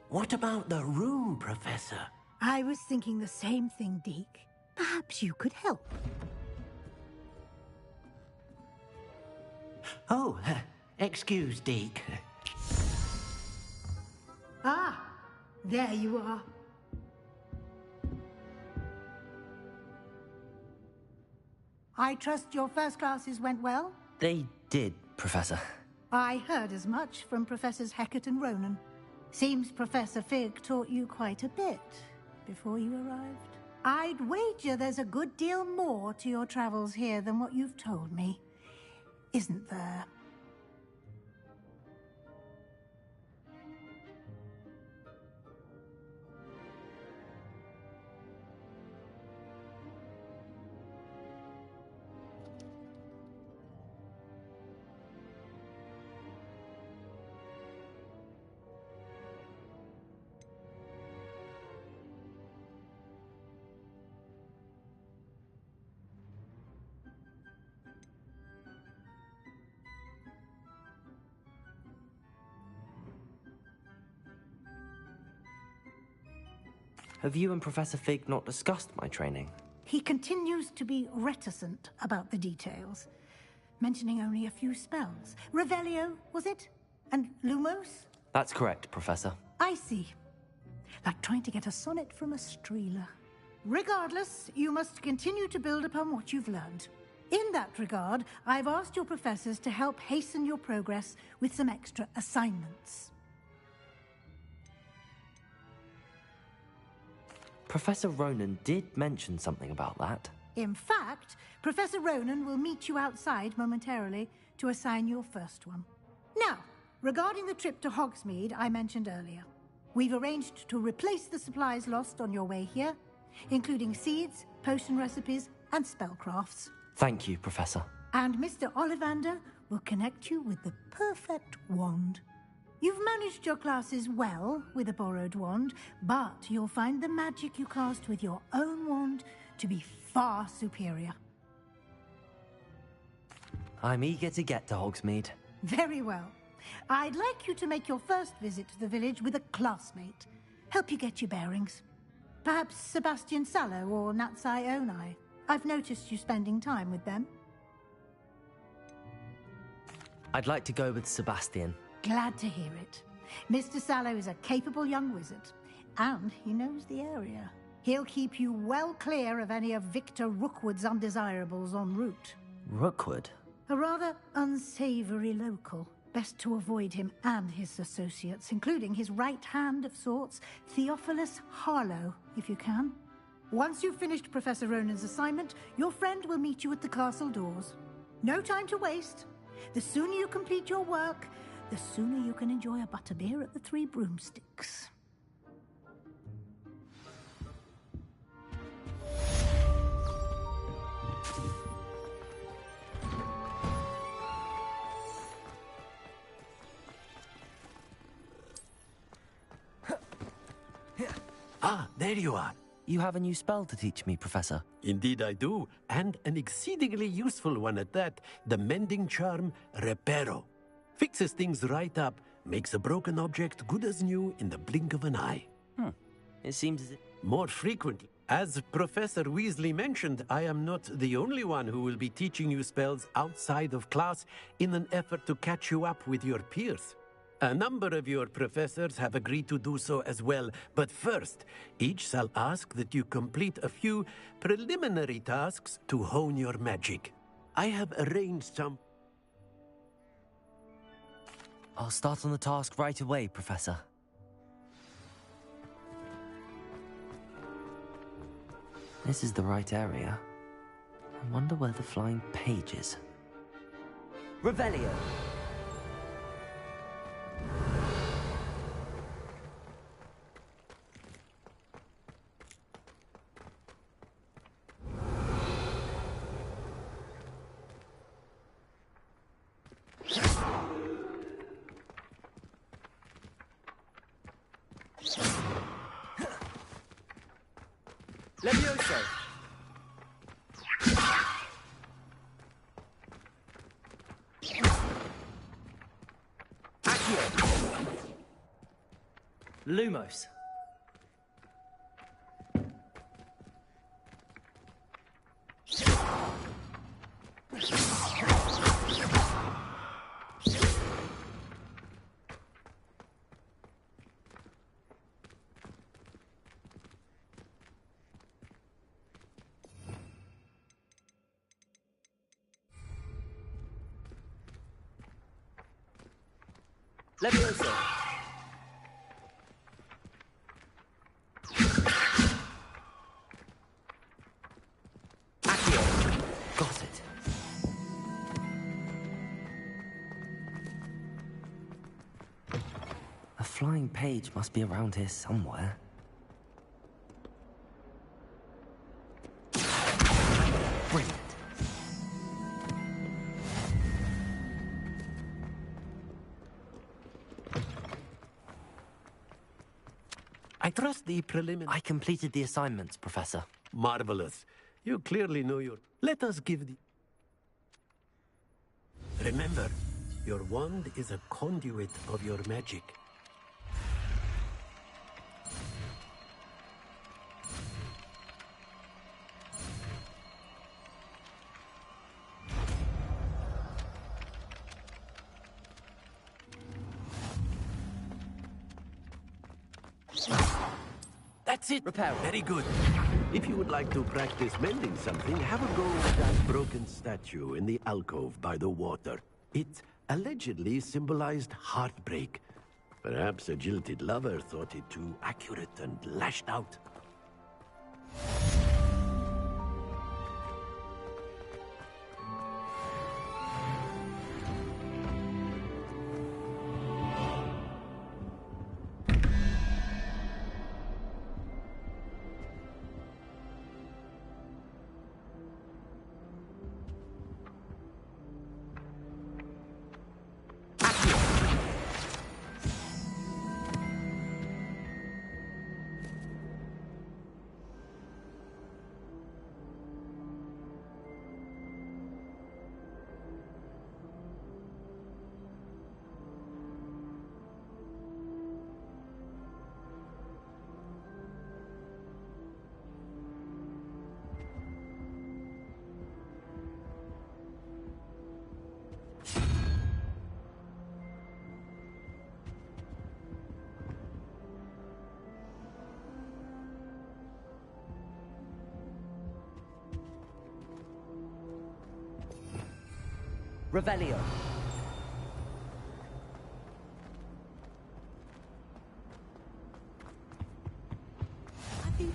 What about the room, Professor? I was thinking the same thing, Deke. Perhaps you could help. Oh, excuse, Deke. Ah, there you are. I trust your first classes went well? They did, Professor. I heard as much from Professors Hecat and Ronan. Seems Professor Fig taught you quite a bit before you arrived. I'd wager there's a good deal more to your travels here than what you've told me. Isn't there? Have you and Professor Fig not discussed my training? He continues to be reticent about the details, mentioning only a few spells. Revelio, was it? And Lumos? That's correct, Professor. I see. Like trying to get a sonnet from a streeler. Regardless, you must continue to build upon what you've learned. In that regard, I've asked your professors to help hasten your progress with some extra assignments. Professor Ronan did mention something about that. In fact, Professor Ronan will meet you outside momentarily to assign your first one. Now, regarding the trip to Hogsmeade I mentioned earlier, we've arranged to replace the supplies lost on your way here, including seeds, potion recipes, and spellcrafts. Thank you, Professor. And Mr. Ollivander will connect you with the perfect wand. You've managed your classes well with a borrowed wand, but you'll find the magic you cast with your own wand to be far superior. I'm eager to get to Hogsmeade. Very well. I'd like you to make your first visit to the village with a classmate. Help you get your bearings. Perhaps Sebastian Sallow or Natsai Onai. I've noticed you spending time with them. I'd like to go with Sebastian. Glad to hear it. Mr. Sallow is a capable young wizard, and he knows the area. He'll keep you well clear of any of Victor Rookwood's undesirables en route. Rookwood? A rather unsavory local. Best to avoid him and his associates, including his right hand of sorts, Theophilus Harlow, if you can. Once you've finished Professor Ronan's assignment, your friend will meet you at the castle doors. No time to waste. The sooner you complete your work, the sooner you can enjoy a butterbeer at the Three Broomsticks. Ah, there you are. You have a new spell to teach me, Professor. Indeed I do, and an exceedingly useful one at that, the mending charm Reparo. Fixes things right up, makes a broken object good as new in the blink of an eye. It seems as if... More frequently. As Professor Weasley mentioned, I am not the only one who will be teaching you spells outside of class in an effort to catch you up with your peers. A number of your professors have agreed to do so as well, but first, each shall ask that you complete a few preliminary tasks to hone your magic. I have arranged some... I'll start on the task right away, Professor. This is the right area. I wonder where the flying page is. Revelio! Levioso! Accio! Lumos! Levioso! Accio! Got it. A flying page must be around here somewhere. Brilliant. I trust the preliminary... I completed the assignments, Professor. Marvelous. You clearly know your... Let us give the... Remember, your wand is a conduit of your magic. That's it. Repair. Very good. If you would like to practice mending something, have a go with that broken statue in the alcove by the water. It allegedly symbolized heartbreak. Perhaps a jilted lover thought it too accurate and lashed out. Revelio.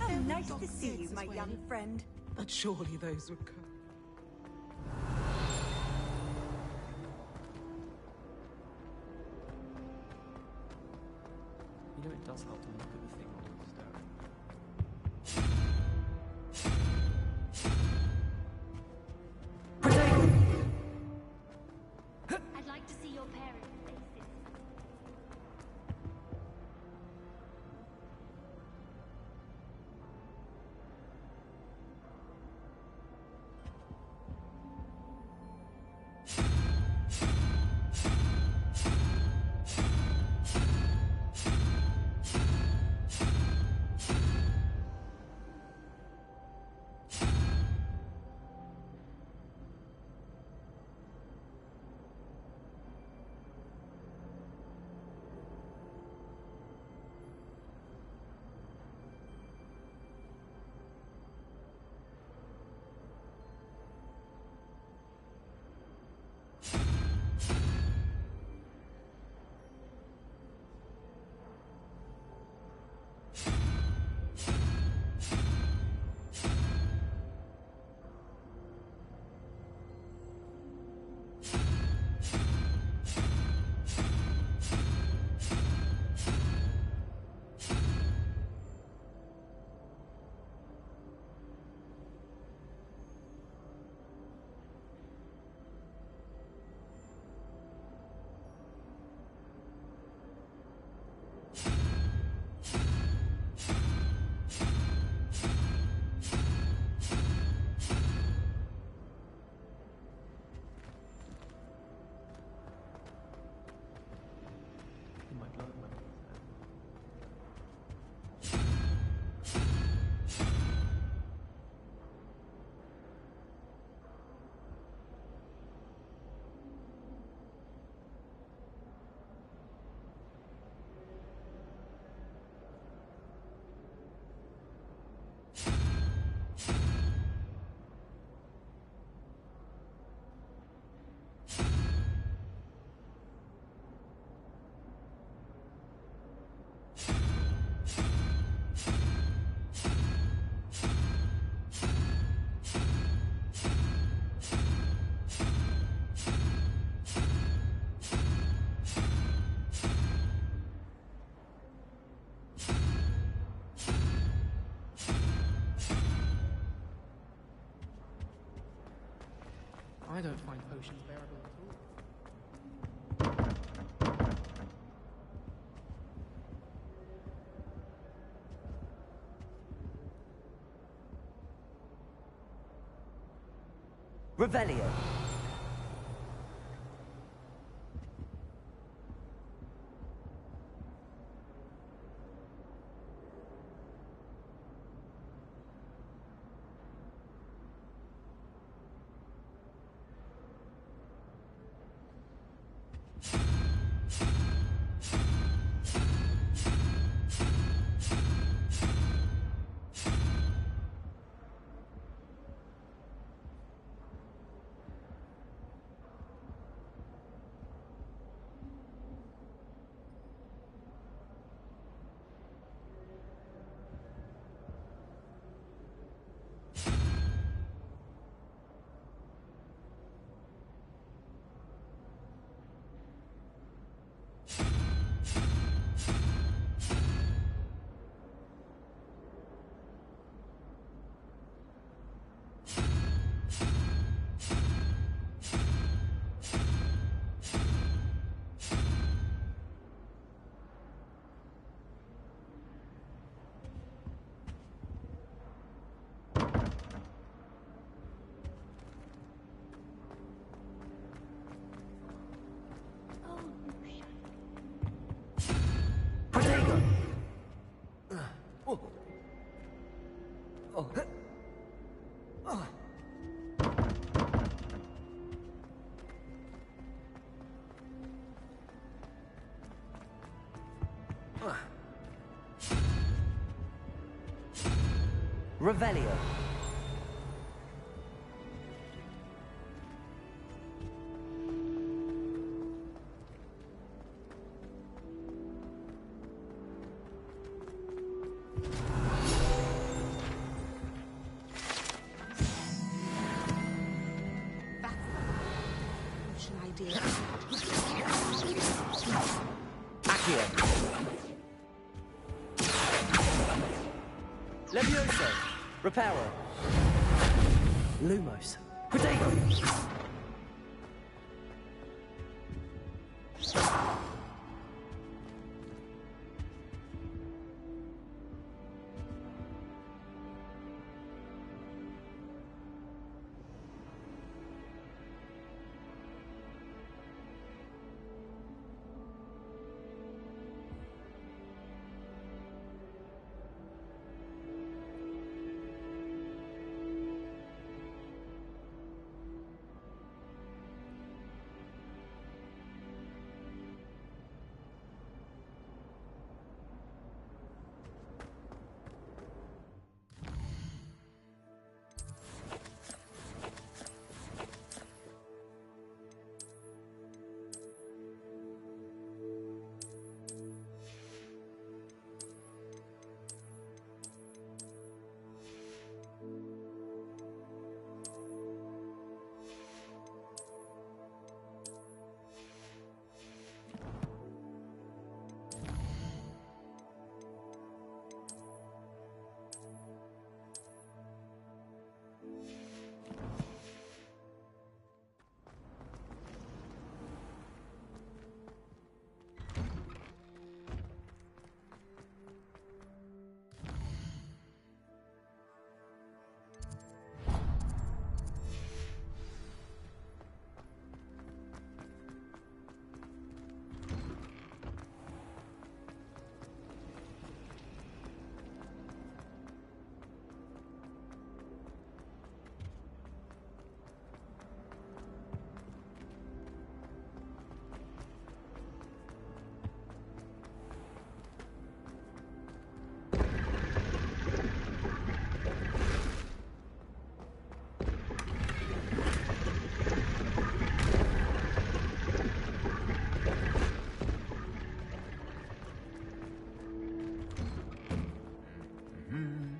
Oh, nice to see you, my young friend. But surely those would come. You know, it does help to look at the thing on the stone. I'd like to see your parents' faces. I don't find potions bearable at all. Revelio. Revelio. Levioso. Reparo. Lumos. Protego.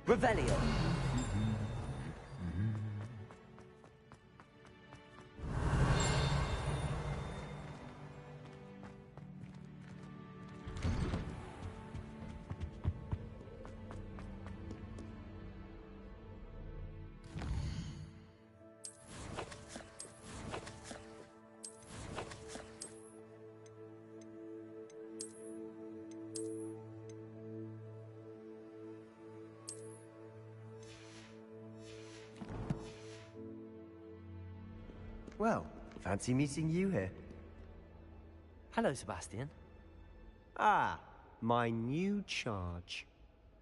Revelio. Well, fancy meeting you here. Hello, Sebastian. Ah, my new charge.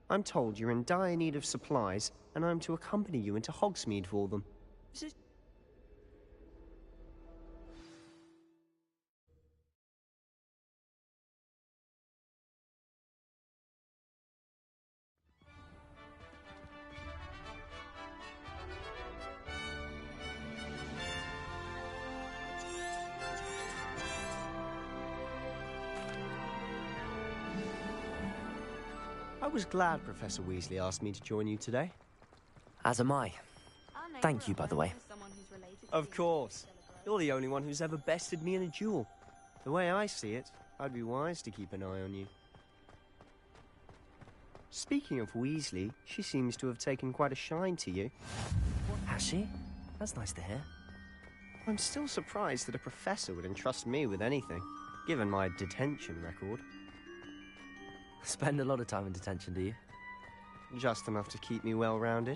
I'm told you're in dire need of supplies, and I'm to accompany you into Hogsmeade for them. Is it... I was glad Professor Weasley asked me to join you today. As am I. Thank you, by the way. Of course. You're the only one who's ever bested me in a duel. The way I see it, I'd be wise to keep an eye on you. Speaking of Weasley, she seems to have taken quite a shine to you. Has she? That's nice to hear. I'm still surprised that a professor would entrust me with anything, given my detention record. Spend a lot of time in detention, do you? Just enough to keep me well-rounded.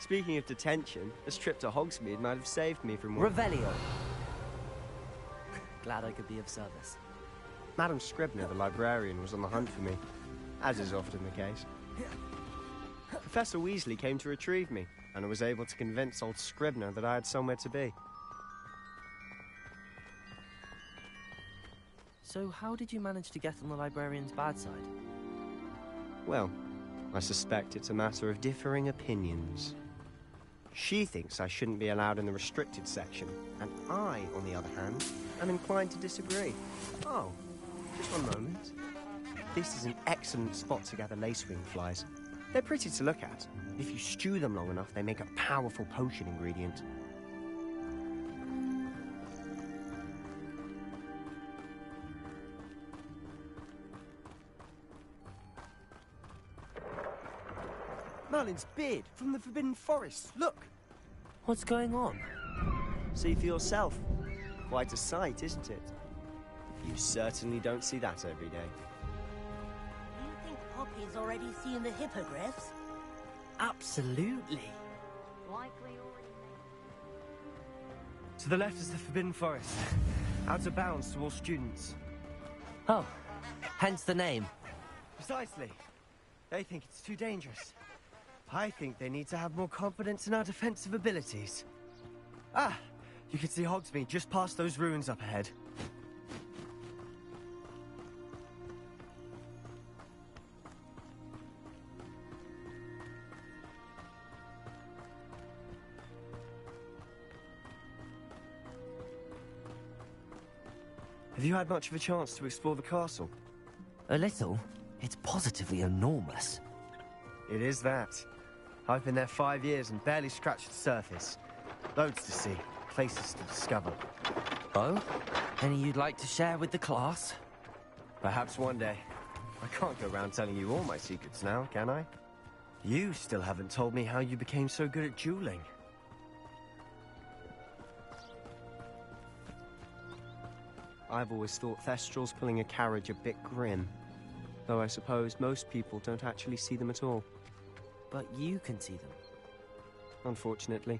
Speaking of detention, this trip to Hogsmeade might have saved me from one... Revelio! Glad I could be of service. Madam Scribner, the librarian, was on the hunt for me, as is often the case. Professor Weasley came to retrieve me, and I was able to convince old Scribner that I had somewhere to be. So how did you manage to get on the librarian's bad side? Well, I suspect it's a matter of differing opinions. She thinks I shouldn't be allowed in the restricted section, and I, on the other hand, am inclined to disagree. Oh, just one moment. This is an excellent spot to gather lacewing flies. They're pretty to look at. If you stew them long enough, they make a powerful potion ingredient. Merlin's beard from the Forbidden Forest. Look! What's going on? See for yourself. Quite a sight, isn't it? You certainly don't see that every day. You think Poppy's already seen the hippogriffs? Absolutely. Likely already. To the left is the Forbidden Forest. Out of bounds to all students. Oh, hence the name. Precisely. They think it's too dangerous. I think they need to have more confidence in our defensive abilities. Ah! You can see Hogsmeade just past those ruins up ahead. Have you had much of a chance to explore the castle? A little. It's positively enormous. It is that. I've been there 5 years and barely scratched the surface. Loads to see, places to discover. Oh? Any you'd like to share with the class? Perhaps one day. I can't go around telling you all my secrets now, can I? You still haven't told me how you became so good at dueling. I've always thought Thestrals pulling a carriage a bit grim. Though I suppose most people don't actually see them at all. But you can see them. Unfortunately.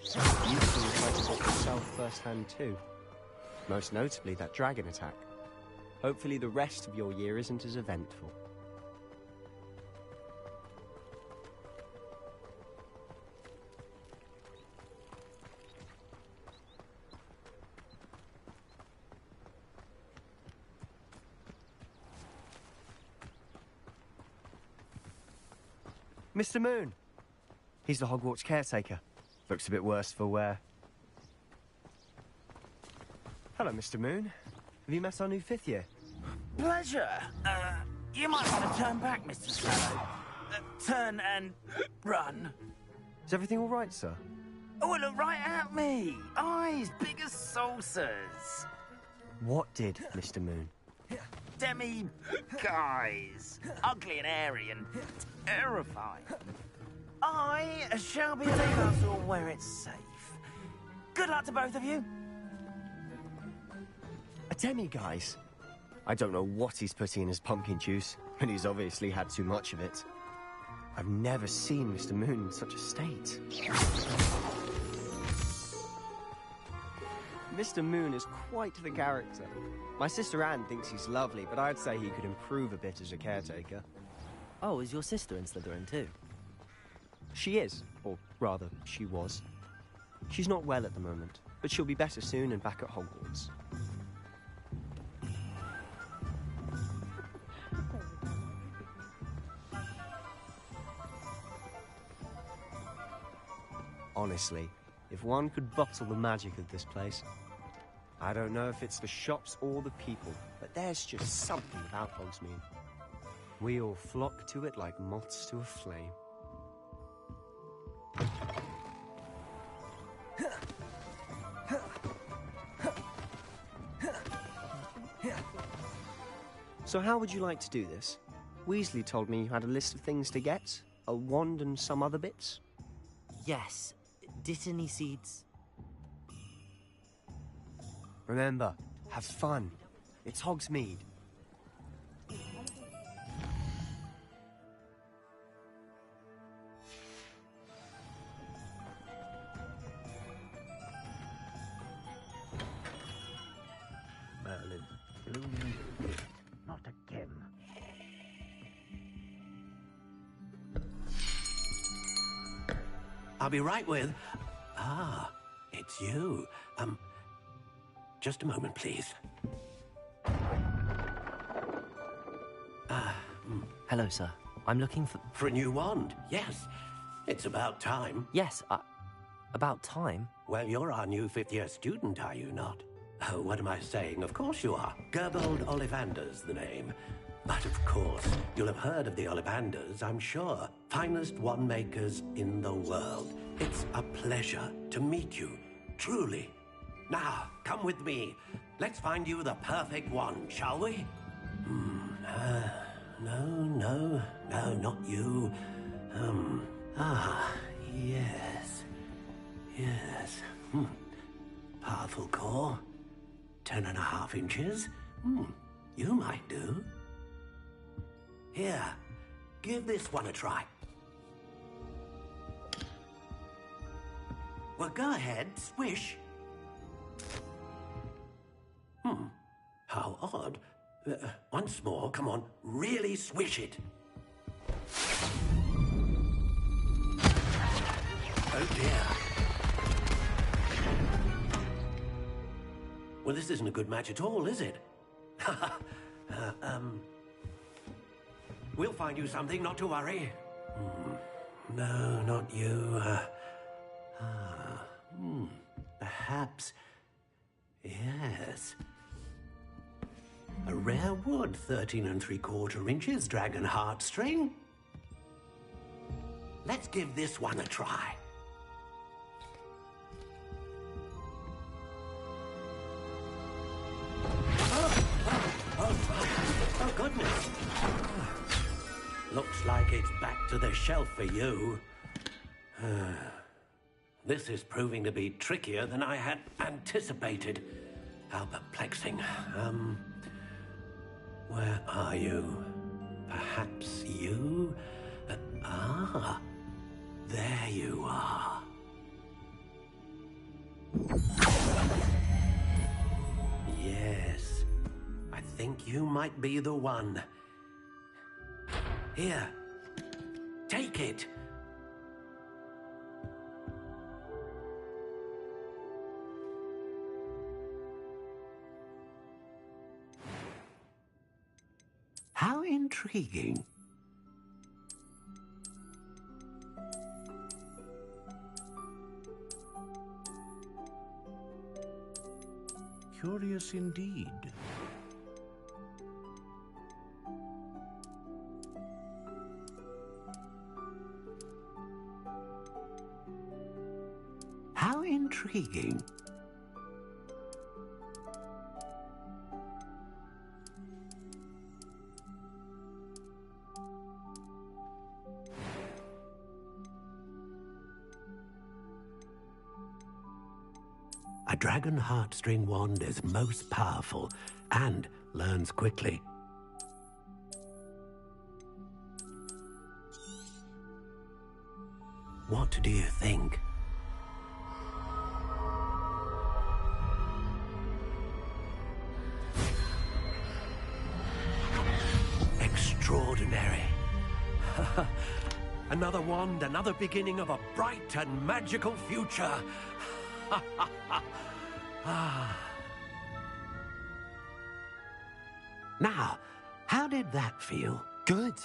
You can try to watch yourself firsthand too. Most notably that dragon attack. Hopefully the rest of your year isn't as eventful. Mr. Moon. He's the Hogwarts caretaker. Looks a bit worse for wear. Hello, Mr. Moon. Have you met our new 5th year? Pleasure. You might want to turn back, Mr. Swallow. Turn and run. Is everything all right, sir? Oh, look right at me. Eyes big as saucers. What did, Mr. Moon? Demi-guys. Ugly and airy and terrifying. I shall be taking us all where it's safe. Good luck to both of you. A demi-guise? I don't know what he's putting in his pumpkin juice, but he's obviously had too much of it. I've never seen Mr. Moon in such a state. Mr. Moon is quite the character. My sister Anne thinks he's lovely, but I'd say he could improve a bit as a caretaker. Oh, is your sister in Slytherin too? She is, or rather, she was. She's not well at the moment, but she'll be better soon and back at Hogwarts. Honestly, if one could bottle the magic of this place. I don't know if it's the shops or the people, but there's just something about Hogsmeade. We all flock to it like moths to a flame. So how would you like to do this? Weasley told me you had a list of things to get, a wand and some other bits. Yes. Dittany seeds. Remember, have fun. It's Hogsmeade. Merlin, blooming, not again. I'll be right with... Ah, it's you. Just a moment, please. Hello, sir. I'm looking for... For a new wand, yes. It's about time. Yes, about time? Well, you're our new fifth-year student, are you not? Oh, what am I saying? Of course you are. Gerbold Ollivander's the name. But of course, you'll have heard of the Ollivanders, I'm sure. Finest wand makers in the world. It's a pleasure to meet you, truly. Now, come with me. Let's find you the perfect wand, shall we? No, not you. Yes. Powerful core. 10.5 inches. You might do. Here, give this one a try. Well, go ahead, swish. How odd. Once more, come on, really swish it. Oh dear. Well, this isn't a good match at all, is it? We'll find you something, not to worry. No, not you. Perhaps... Yes. A rare wood, 13 3/4 inches, dragon heartstring. Let's give this one a try. Oh, goodness. Looks like it's back to the shelf for you. This is proving to be trickier than I had anticipated. How perplexing. Where are you? Perhaps you? There you are. Yes, I think you might be the one. Here, take it. How intriguing. Curious indeed. How intriguing. A dragon heartstring wand is most powerful and learns quickly. What do you think? Extraordinary. Another wand, another beginning of a bright and magical future. Now, how did that feel? Good.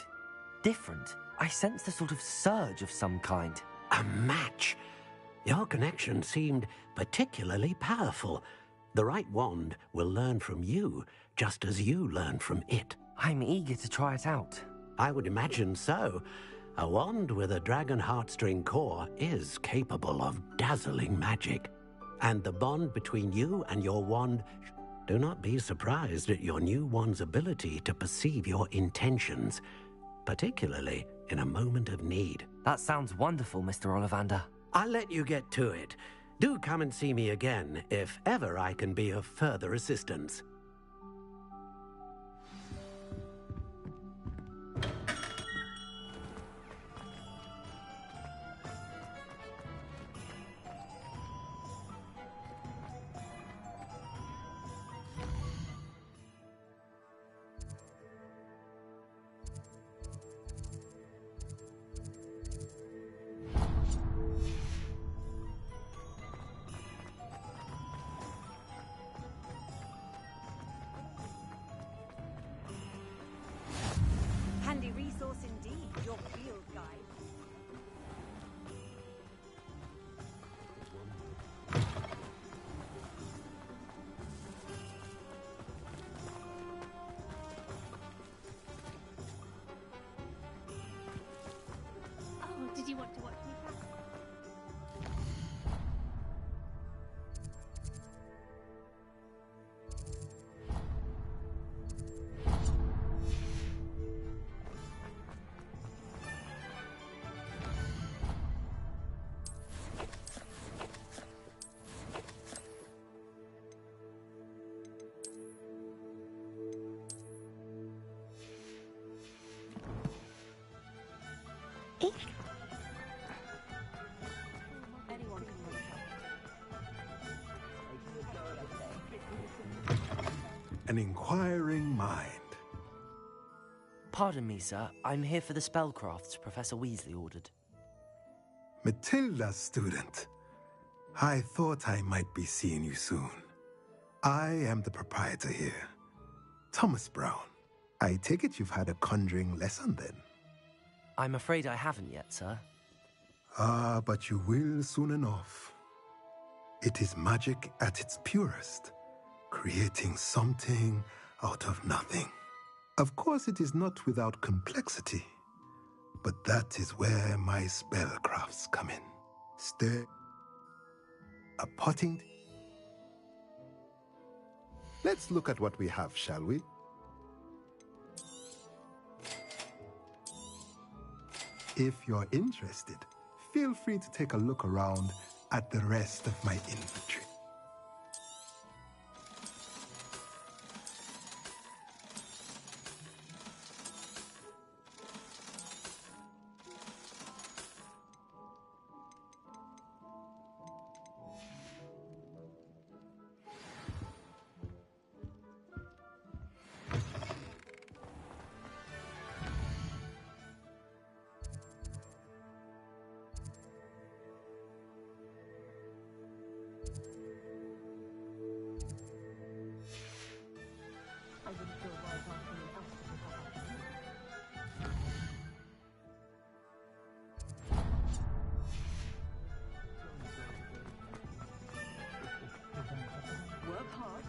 Different. I sensed a sort of surge of some kind. A match. Your connection seemed particularly powerful. The right wand will learn from you, just as you learn from it. I'm eager to try it out. I would imagine so. A wand with a dragon heartstring core is capable of dazzling magic. And the bond between you and your wand... Do not be surprised at your new wand's ability to perceive your intentions, particularly in a moment of need. That sounds wonderful, Mr. Ollivander. I'll let you get to it. Do come and see me again if ever I can be of further assistance. Handy resource indeed, your field guide. Oh, did you want to watch me practice? Anyone can look An inquiring mind. Pardon me, sir. I'm here for the spellcrafts Professor Weasley ordered. Matilda, student. I thought I might be seeing you soon. I am the proprietor here, Thomas Brown. I take it you've had a conjuring lesson then? I'm afraid I haven't yet, sir. Ah, but you will soon enough. It is magic at its purest, creating something out of nothing. Of course, it is not without complexity, but that is where my spellcrafts come in. A potting... Let's look at what we have, shall we? If you're interested, feel free to take a look around at the rest of my inventory. Work hard.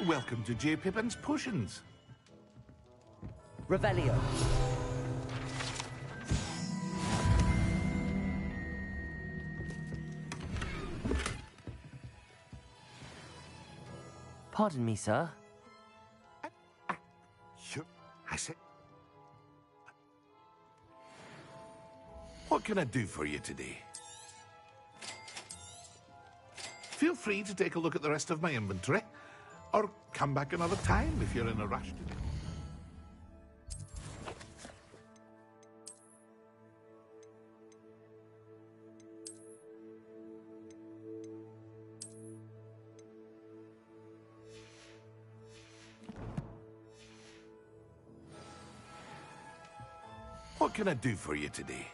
Welcome to J. Pippin's Potions. Revelio. Pardon me, sir. Sure. I say... What can I do for you today? Feel free to take a look at the rest of my inventory. Or come back another time if you're in a rush to go. What can I do for you today?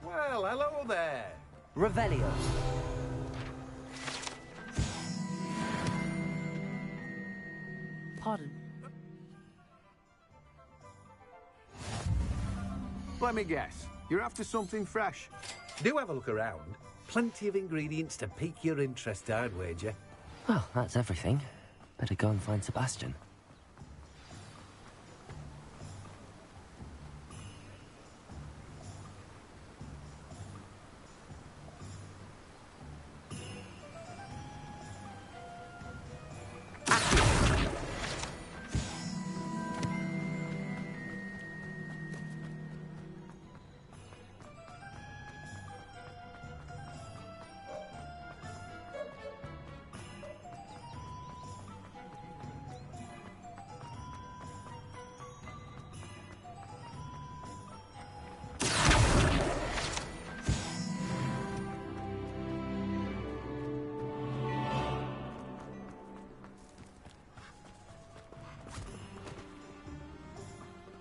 Well, hello there. Revelio. Pardon? Let me guess. You're after something fresh. Do have a look around. Plenty of ingredients to pique your interest, I'd wager. Well, that's everything. Better go and find Sebastian.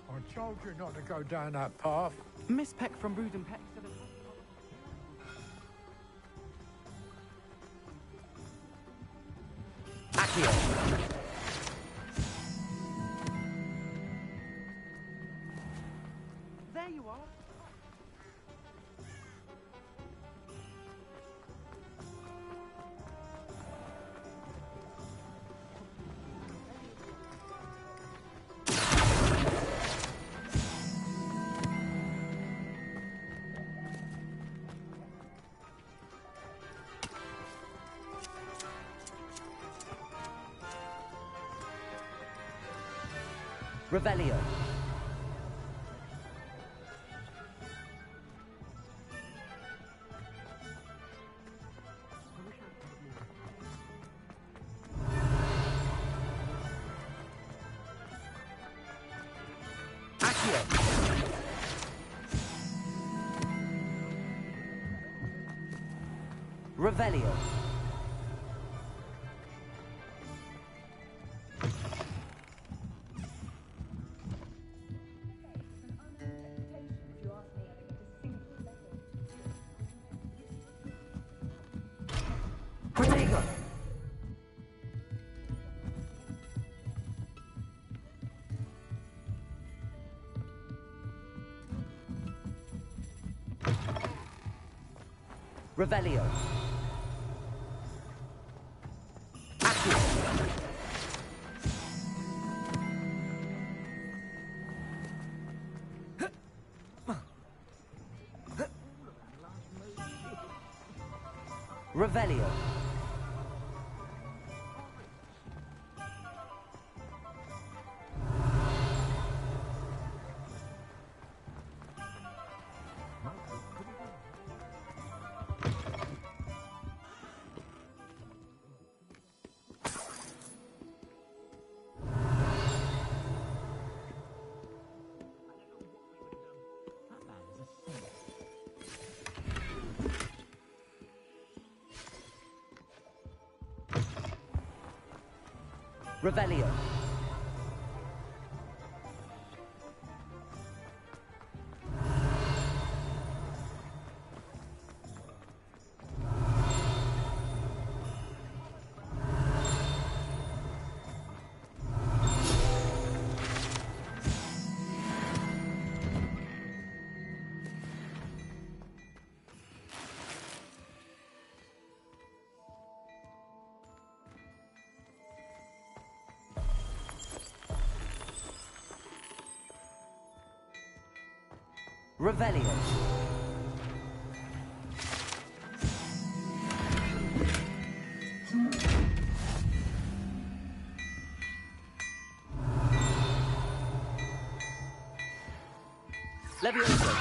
I told you not to go down that path. Miss Peck from Brood and Peck said There you are. Revelio. Revelio. Protego. Revelio. Revelio. Revelio. Revelio. Levioso.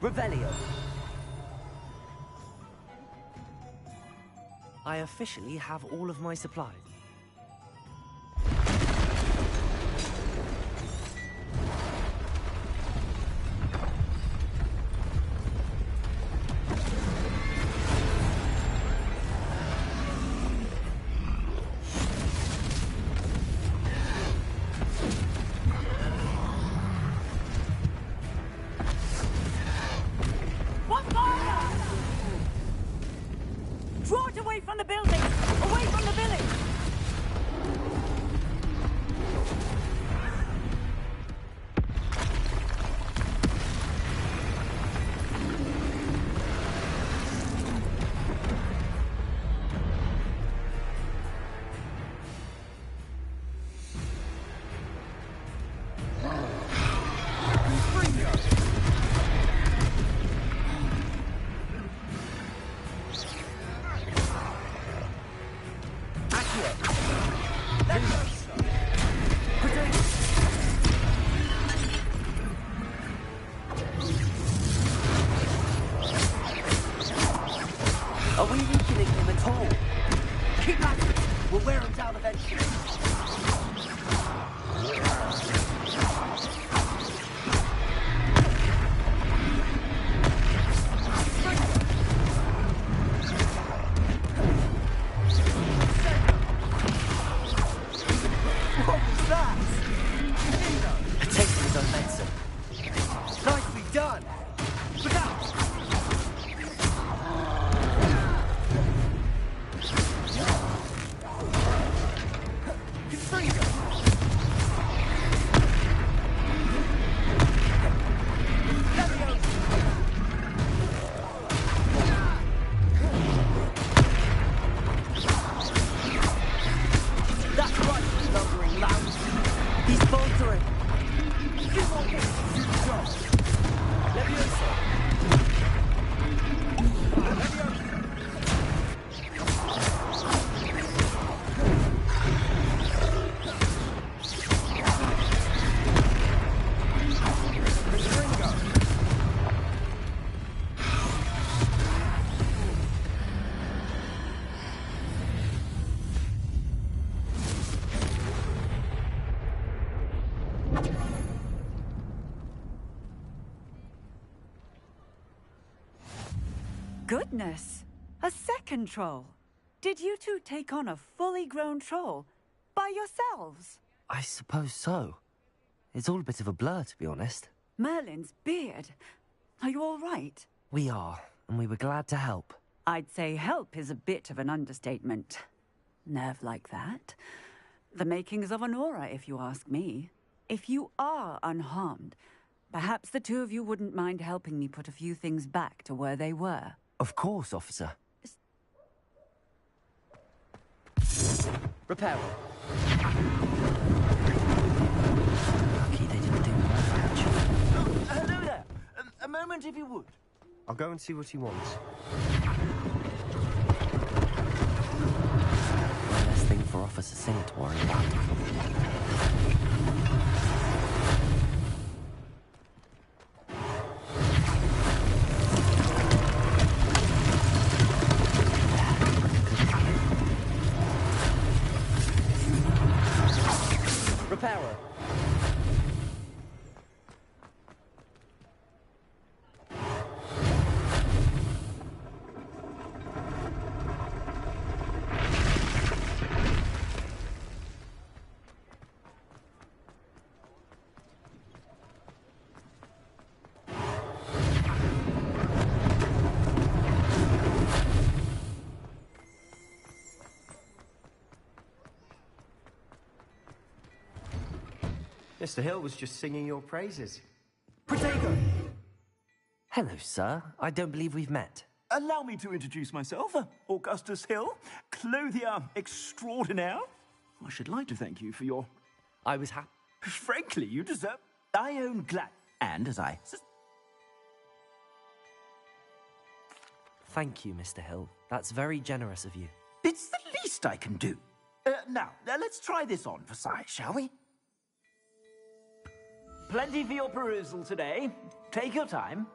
Revelio. I officially have all of my supplies. Draw it away from the building! Away from the village! Are we weakening him at all? Keep at it! We'll wear him down eventually. What was that? A taste of his own medicine. Nicely done! Look out! That's right, lumbering lounge. He's faltering. Few more hits to do the job. Levioso. Goodness! A second troll! Did you two take on a fully grown troll? By yourselves? I suppose so. It's all a bit of a blur, to be honest. Merlin's beard. Are you all right? We are, and we were glad to help. I'd say help is a bit of an understatement. Nerve like that. The makings of an aura, if you ask me. If you are unharmed, perhaps the two of you wouldn't mind helping me put a few things back to where they were. Of course, officer. Repair. Lucky they didn't do more damage. Hello there. A moment, if you would. I'll go and see what he wants. One less thing for Officer Singer to worry about. Repairer. Mr. Hill was just singing your praises. Protego! Hello, sir. I don't believe we've met. Allow me to introduce myself. Augustus Hill, clothier extraordinaire. I should like to thank you for your... I was happy. Frankly, you deserve... I own glad... And as I... Thank you, Mr. Hill. That's very generous of you. It's the least I can do. Now, let's try this on for size, shall we? Plenty for your perusal today. Take your time.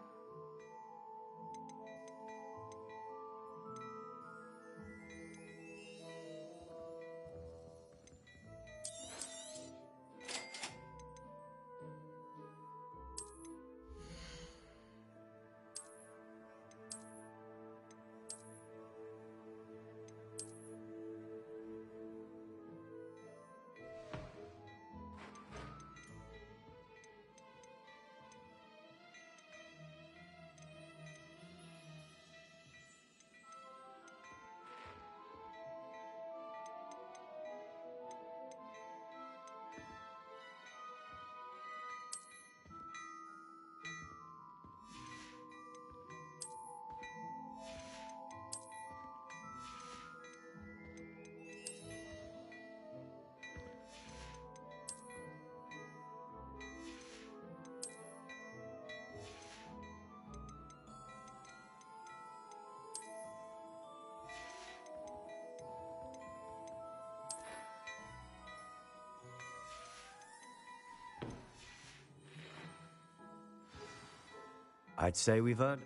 I'd say we've earned...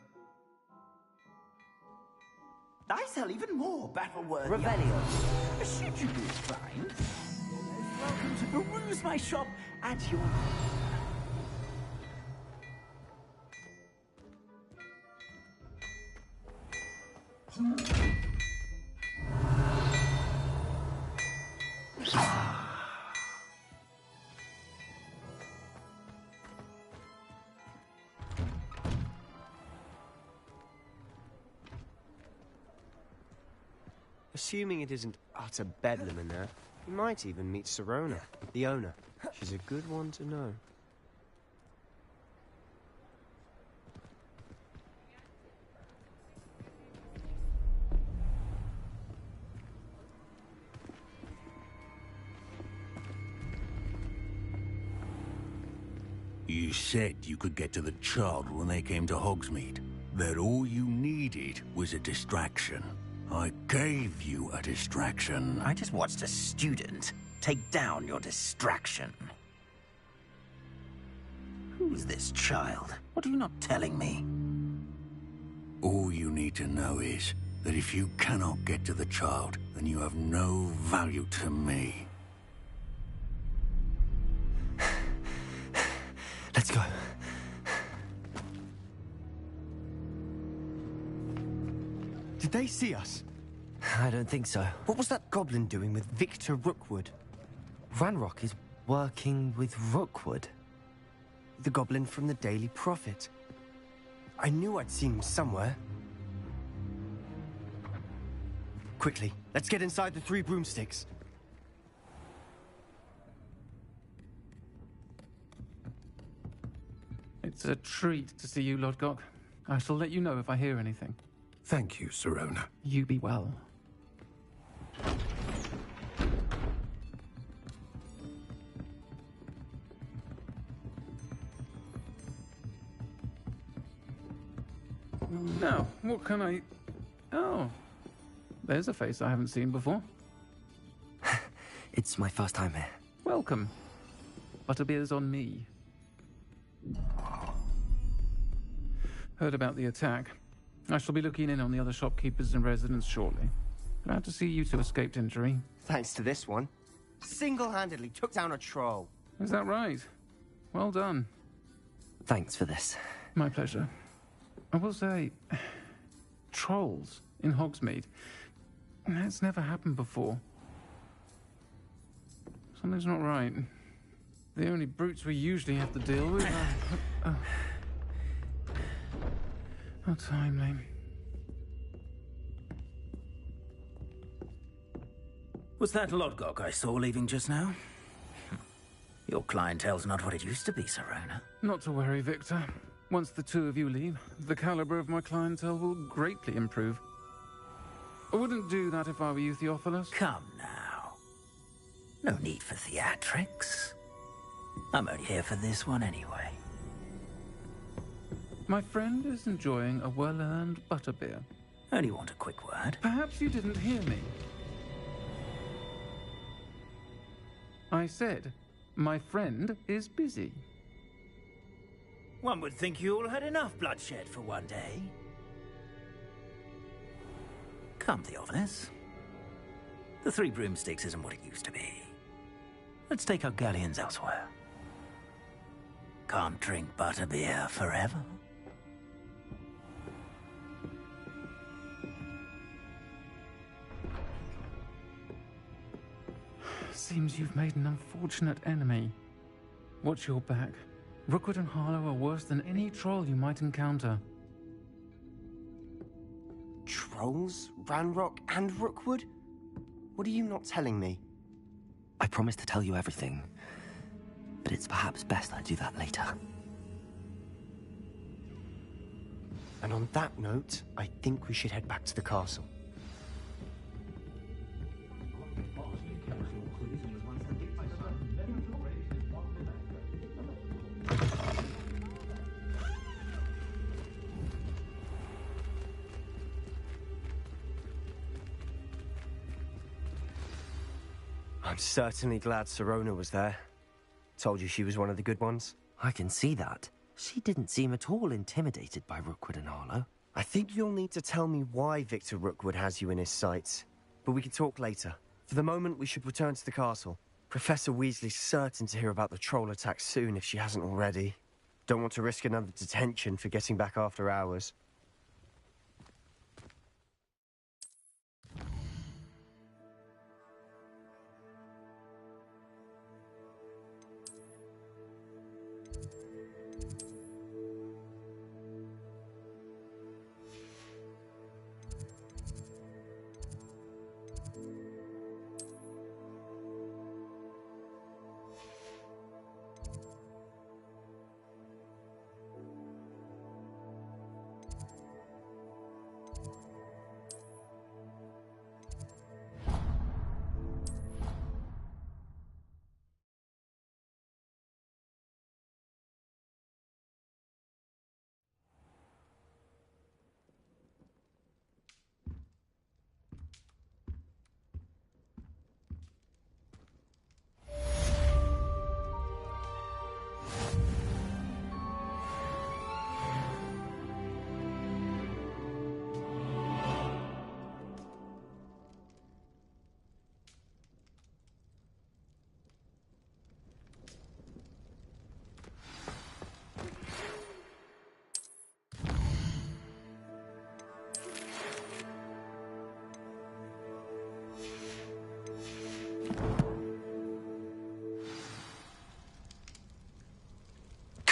I sell even more battle-worthy... Revelio. Should you be inclined, you're most welcome to peruse my shop at your... Assuming it isn't utter bedlam in there, you might even meet Sirona, the owner. She's a good one to know. You said you could get to the child when they came to Hogsmeade. That all you needed was a distraction. I gave you a distraction. I just watched a student take down your distraction. Who's this child? What are you not telling me? All you need to know is that if you cannot get to the child, then you have no value to me. Let's go. Did they see us? I don't think so. What was that goblin doing with Victor Rookwood? Ranrock is working with Rookwood. The goblin from the Daily Prophet. I knew I'd seen him somewhere. Quickly, let's get inside the Three Broomsticks. It's a treat to see you, Lodgok. I shall let you know if I hear anything. Thank you, Sirona. You be well. Now, what can I... Oh, there's a face I haven't seen before. It's my first time here. Welcome. Butterbeer's on me. Heard about the attack. I shall be looking in on the other shopkeepers and residents shortly. Glad to see you two escaped injury. Thanks to this one. Single-handedly took down a troll. Is that right? Well done. Thanks for this. My pleasure. I will say, trolls in Hogsmeade. That's never happened before. Something's not right. The only brutes we usually have to deal with are... How timely. Was that Lodgok I saw leaving just now? Your clientele's not what it used to be, Sirona. Not to worry, Victor. Once the two of you leave, the caliber of my clientele will greatly improve. I wouldn't do that if I were you, Theophilus. Come now. No need for theatrics. I'm only here for this one anyway. My friend is enjoying a well-earned butterbeer. Only want a quick word. Perhaps you didn't hear me. I said, my friend is busy. One would think you all had enough bloodshed for one day. Come, Theophilus. The Three Broomsticks isn't what it used to be. Let's take our galleons elsewhere. Can't drink butterbeer forever. Seems you've made an unfortunate enemy. Watch your back. Rookwood and Harlow are worse than any troll you might encounter. Trolls? Ranrock and Rookwood? What are you not telling me? I promised to tell you everything, but it's perhaps best I do that later. And on that note, I think we should head back to the castle. I'm certainly glad Sirona was there. Told you she was one of the good ones. I can see that. She didn't seem at all intimidated by Rookwood and Harlow. I think you'll need to tell me why Victor Rookwood has you in his sights. But we can talk later. For the moment, we should return to the castle. Professor Weasley's certain to hear about the troll attack soon if she hasn't already. Don't want to risk another detention for getting back after hours.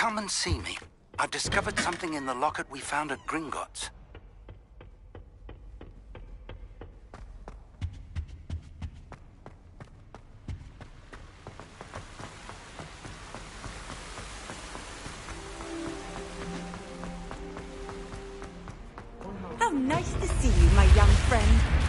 Come and see me. I've discovered something in the locket we found at Gringotts. How nice to see you, my young friend.